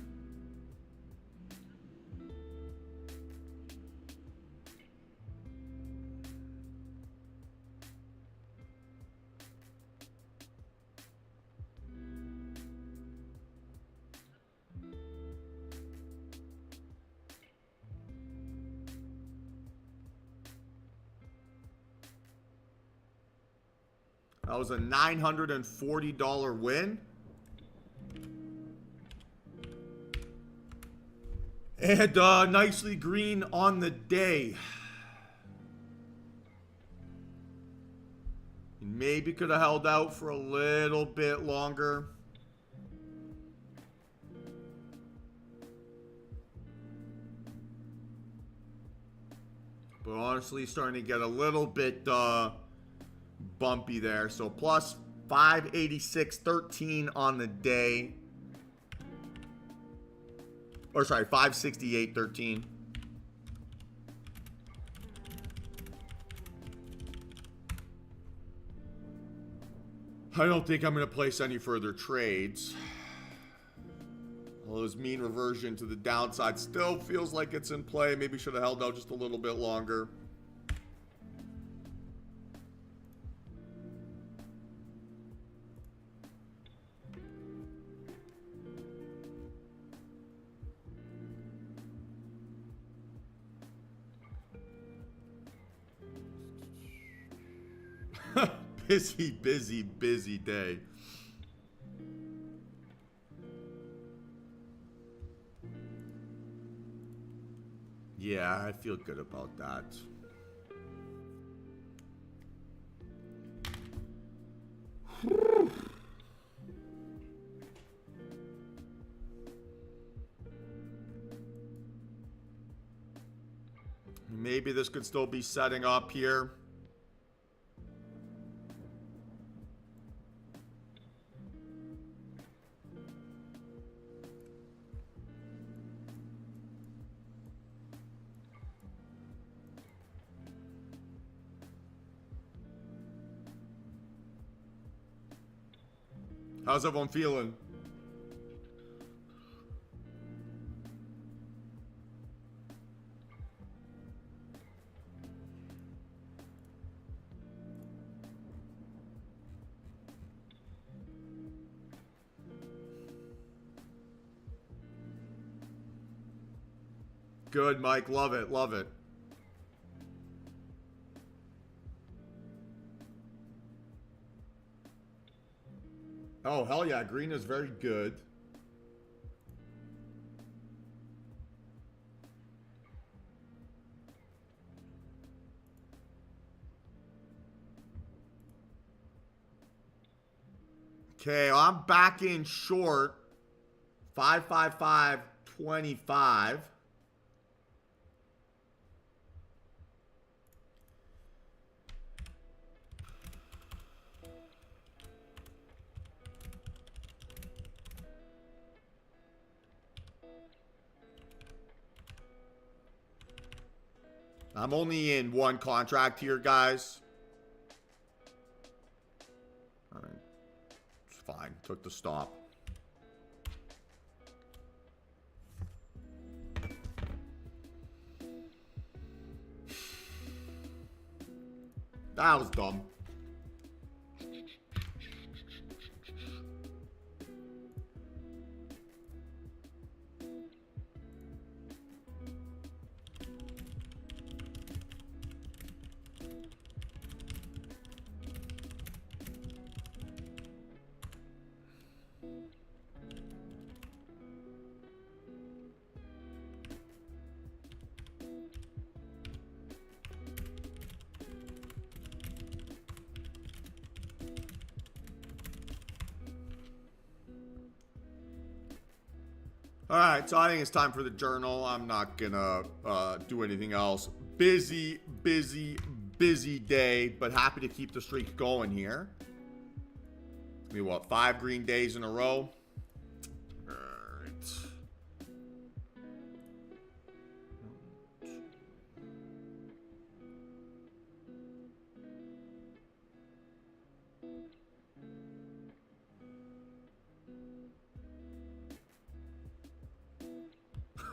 That was a $940 win. And nicely green on the day. Maybe could have held out for a little bit longer. But honestly, starting to get a little bit bumpy there. So plus 586.13 on the day. Or sorry, 568.13. I don't think I'm going to place any further trades. Well, this mean reversion to the downside still feels like it's in play. Maybe should have held out just a little bit longer. Busy day. Yeah, I feel good about that. Maybe this could still be setting up here. How's everyone feeling? Good, Mike. Love it. Love it. Oh, hell yeah. Green is very good. Okay, I'm back in short. 555.25. I'm only in one contract here, guys. All right. It's fine. Took the stop. That was dumb. All right, so I think it's time for the journal. I'm not gonna do anything else. Busy day, but happy to keep the streak going here. It's gonna be what, 5 green days in a row? All right.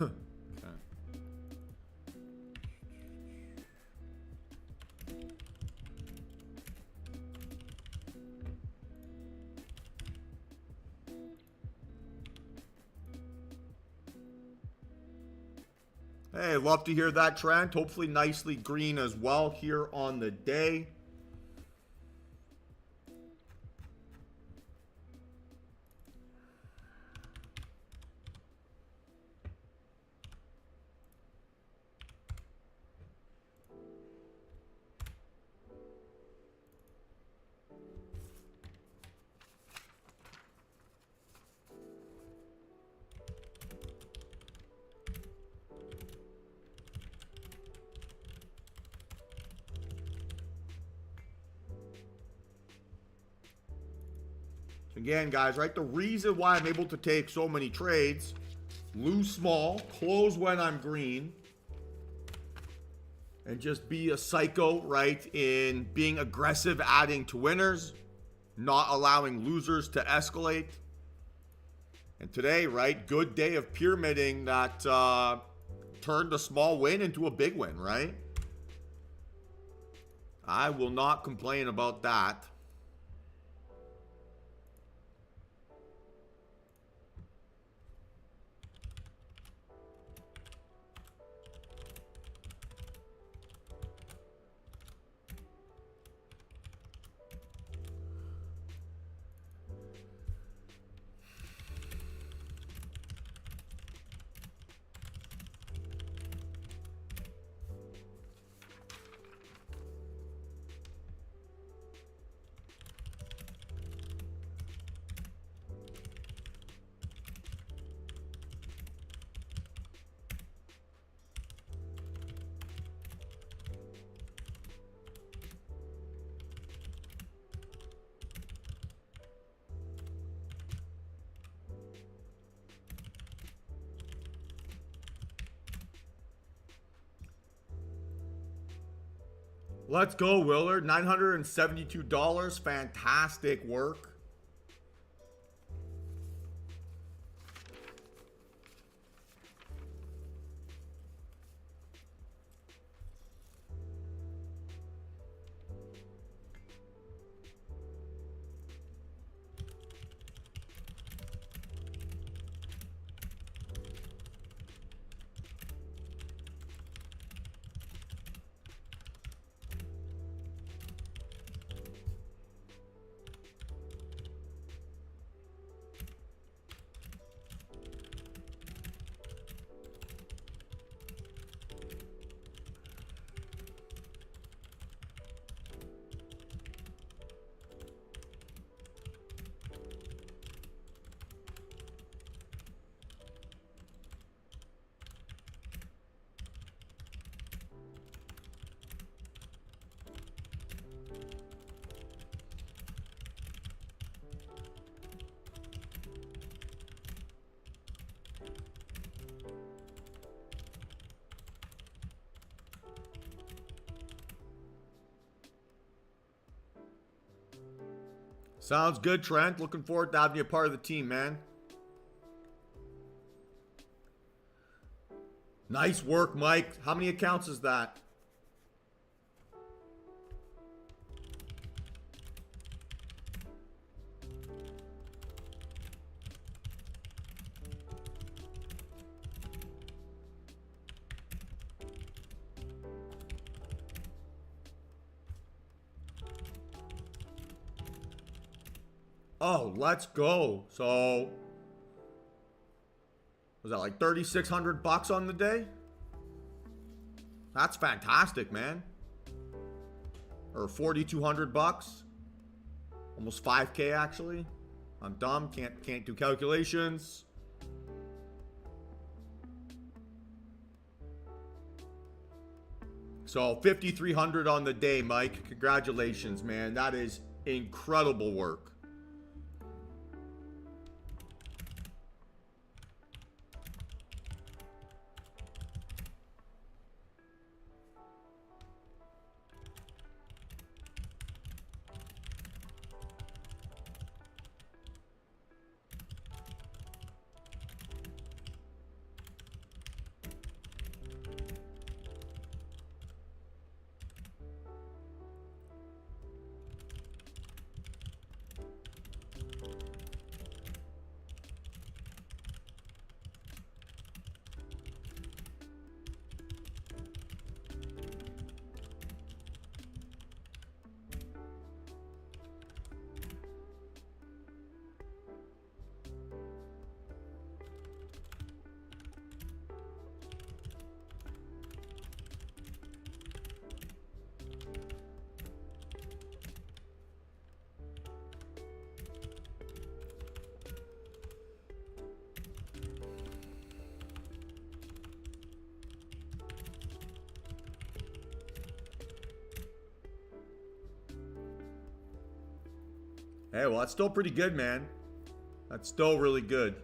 Okay. Hey, love to hear that, Trent. Hopefully nicely green as well here on the day. Again, guys, right? The reason why I'm able to take so many trades, lose small, close when I'm green, and just be a psycho, right, in being aggressive, adding to winners, not allowing losers to escalate. And today, right, good day of pyramiding that turned a small win into a big win, right? I will not complain about that. Let's go, Willard. $972. Fantastic work. Sounds good, Trent. Looking forward to having you a part of the team, man. Nice work, Mike. How many accounts is that? Oh, let's go. So, was that like 3,600 bucks on the day? That's fantastic, man. Or 4,200 bucks. Almost 5K actually. I'm dumb, can't do calculations. So 5,300 on the day, Mike. Congratulations, man. That is incredible work. Hey, well, that's still pretty good, man. That's still really good.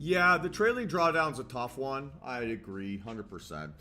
Yeah, the trailing drawdown's a tough one. I agree, 100%.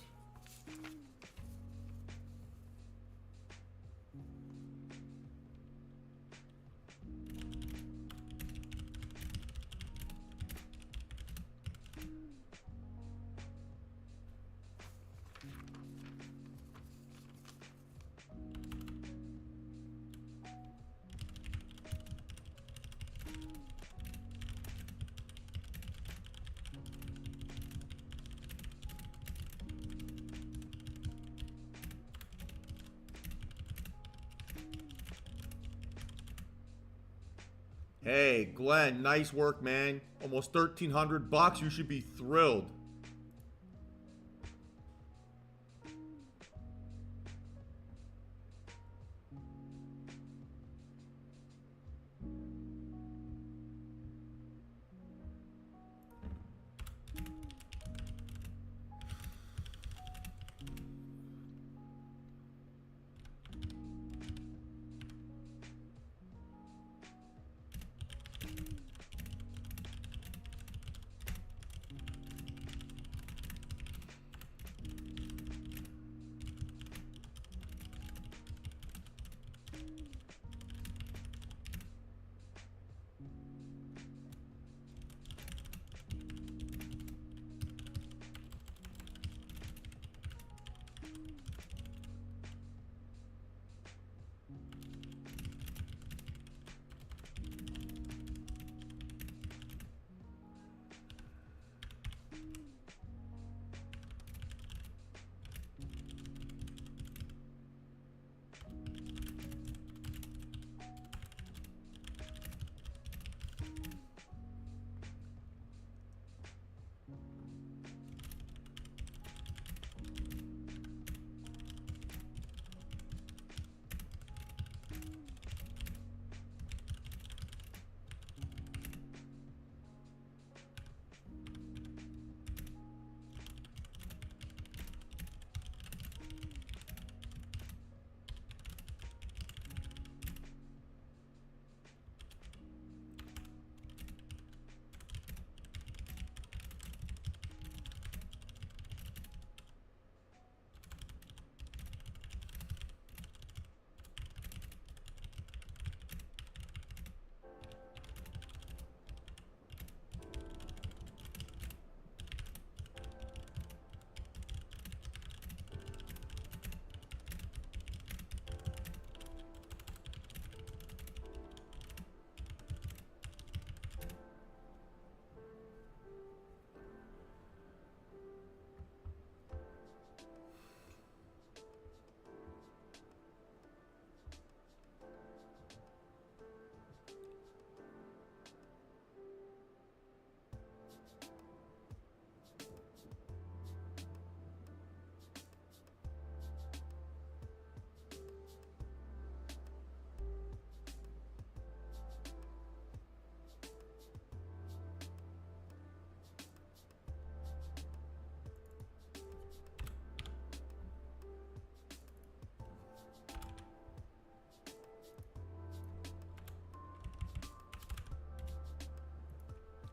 Hey, Glenn, nice work, man. Almost 1,300 bucks. You should be thrilled.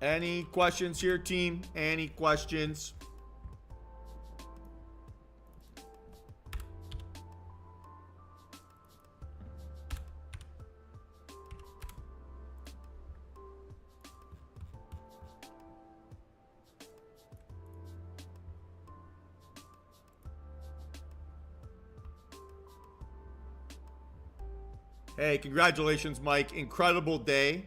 Any questions here, team? Any questions? Hey, congratulations, Mike. Incredible day.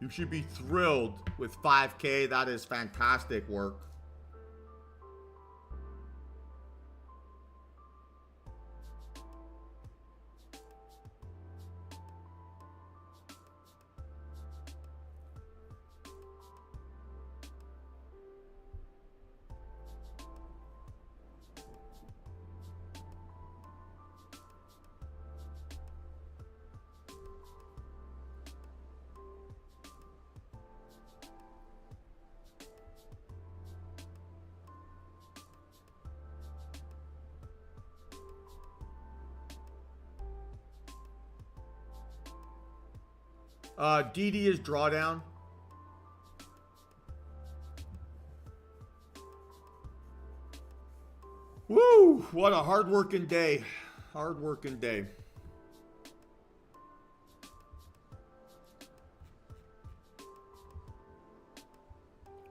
You should be thrilled with 5K. That is fantastic work. DD is drawdown. Woo! What a hard-working day. Hard-working day.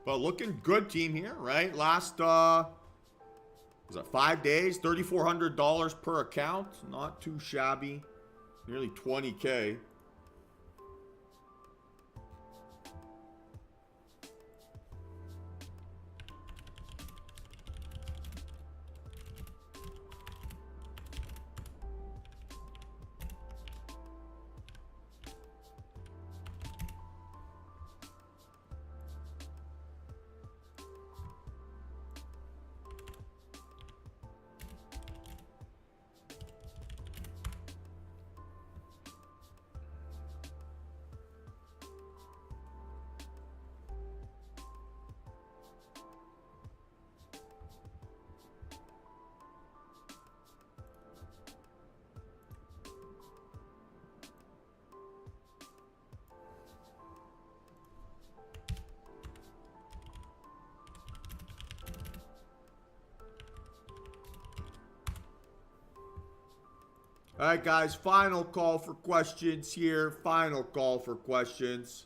But looking good team here, right? Last, was it 5 days? $3,400 per account. Not too shabby. Nearly 20K. All right, guys, final call for questions here. Final call for questions.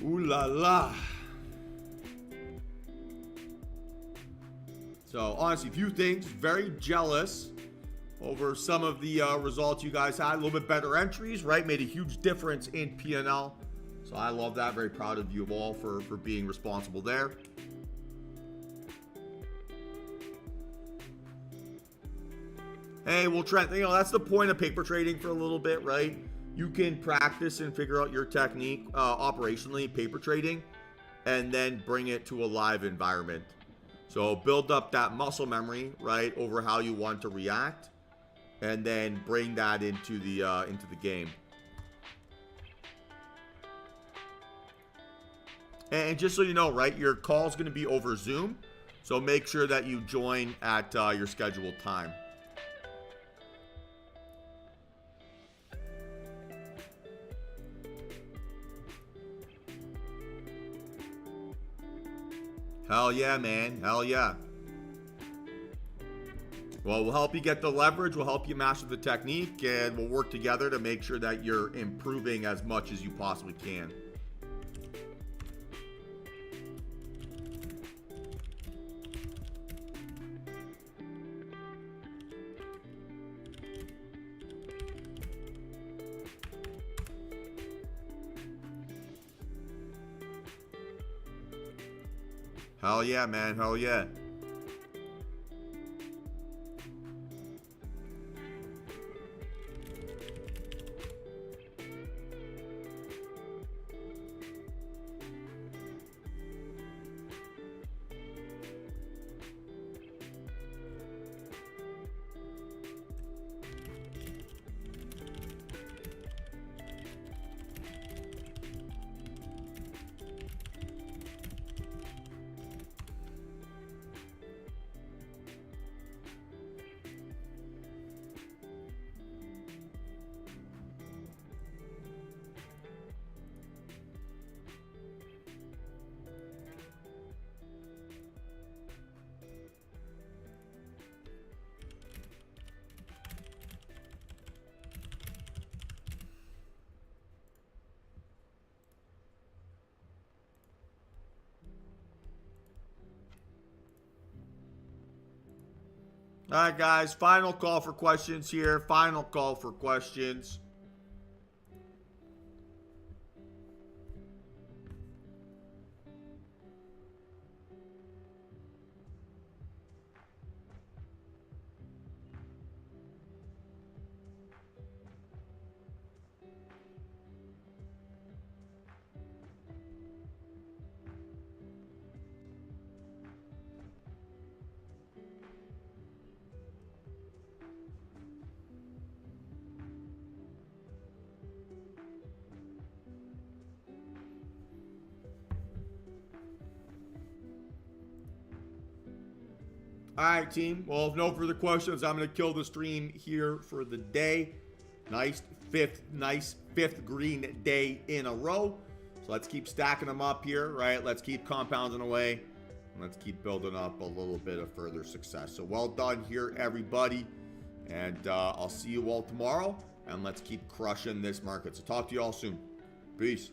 Ooh la la. So honestly, a few things. Very jealous over some of the results you guys had. A little bit better entries, right? Made a huge difference in P&L. So I love that. Very proud of you all for being responsible there. Hey, well, Trent, you know, that's the point of paper trading for a little bit, right? You can practice and figure out your technique operationally, paper trading, and then bring it to a live environment. So build up that muscle memory, right, over how you want to react, and then bring that into the game. And just so you know, right, your call is going to be over Zoom, so make sure that you join at your scheduled time. Hell yeah, man. Hell yeah. Well, we'll help you get the leverage. We'll help you master the technique, and we'll work together to make sure that you're improving as much as you possibly can. Hell yeah, man. Hell yeah. All right, guys, final call for questions here. Final call for questions. All right, team. Well, if no further questions, I'm going to kill the stream here for the day. Nice fifth green day in a row. So let's keep stacking them up here, right? Let's keep compounding away. Let's keep building up a little bit of further success. So well done here, everybody. And I'll see you all tomorrow. And let's keep crushing this market. So talk to you all soon. Peace.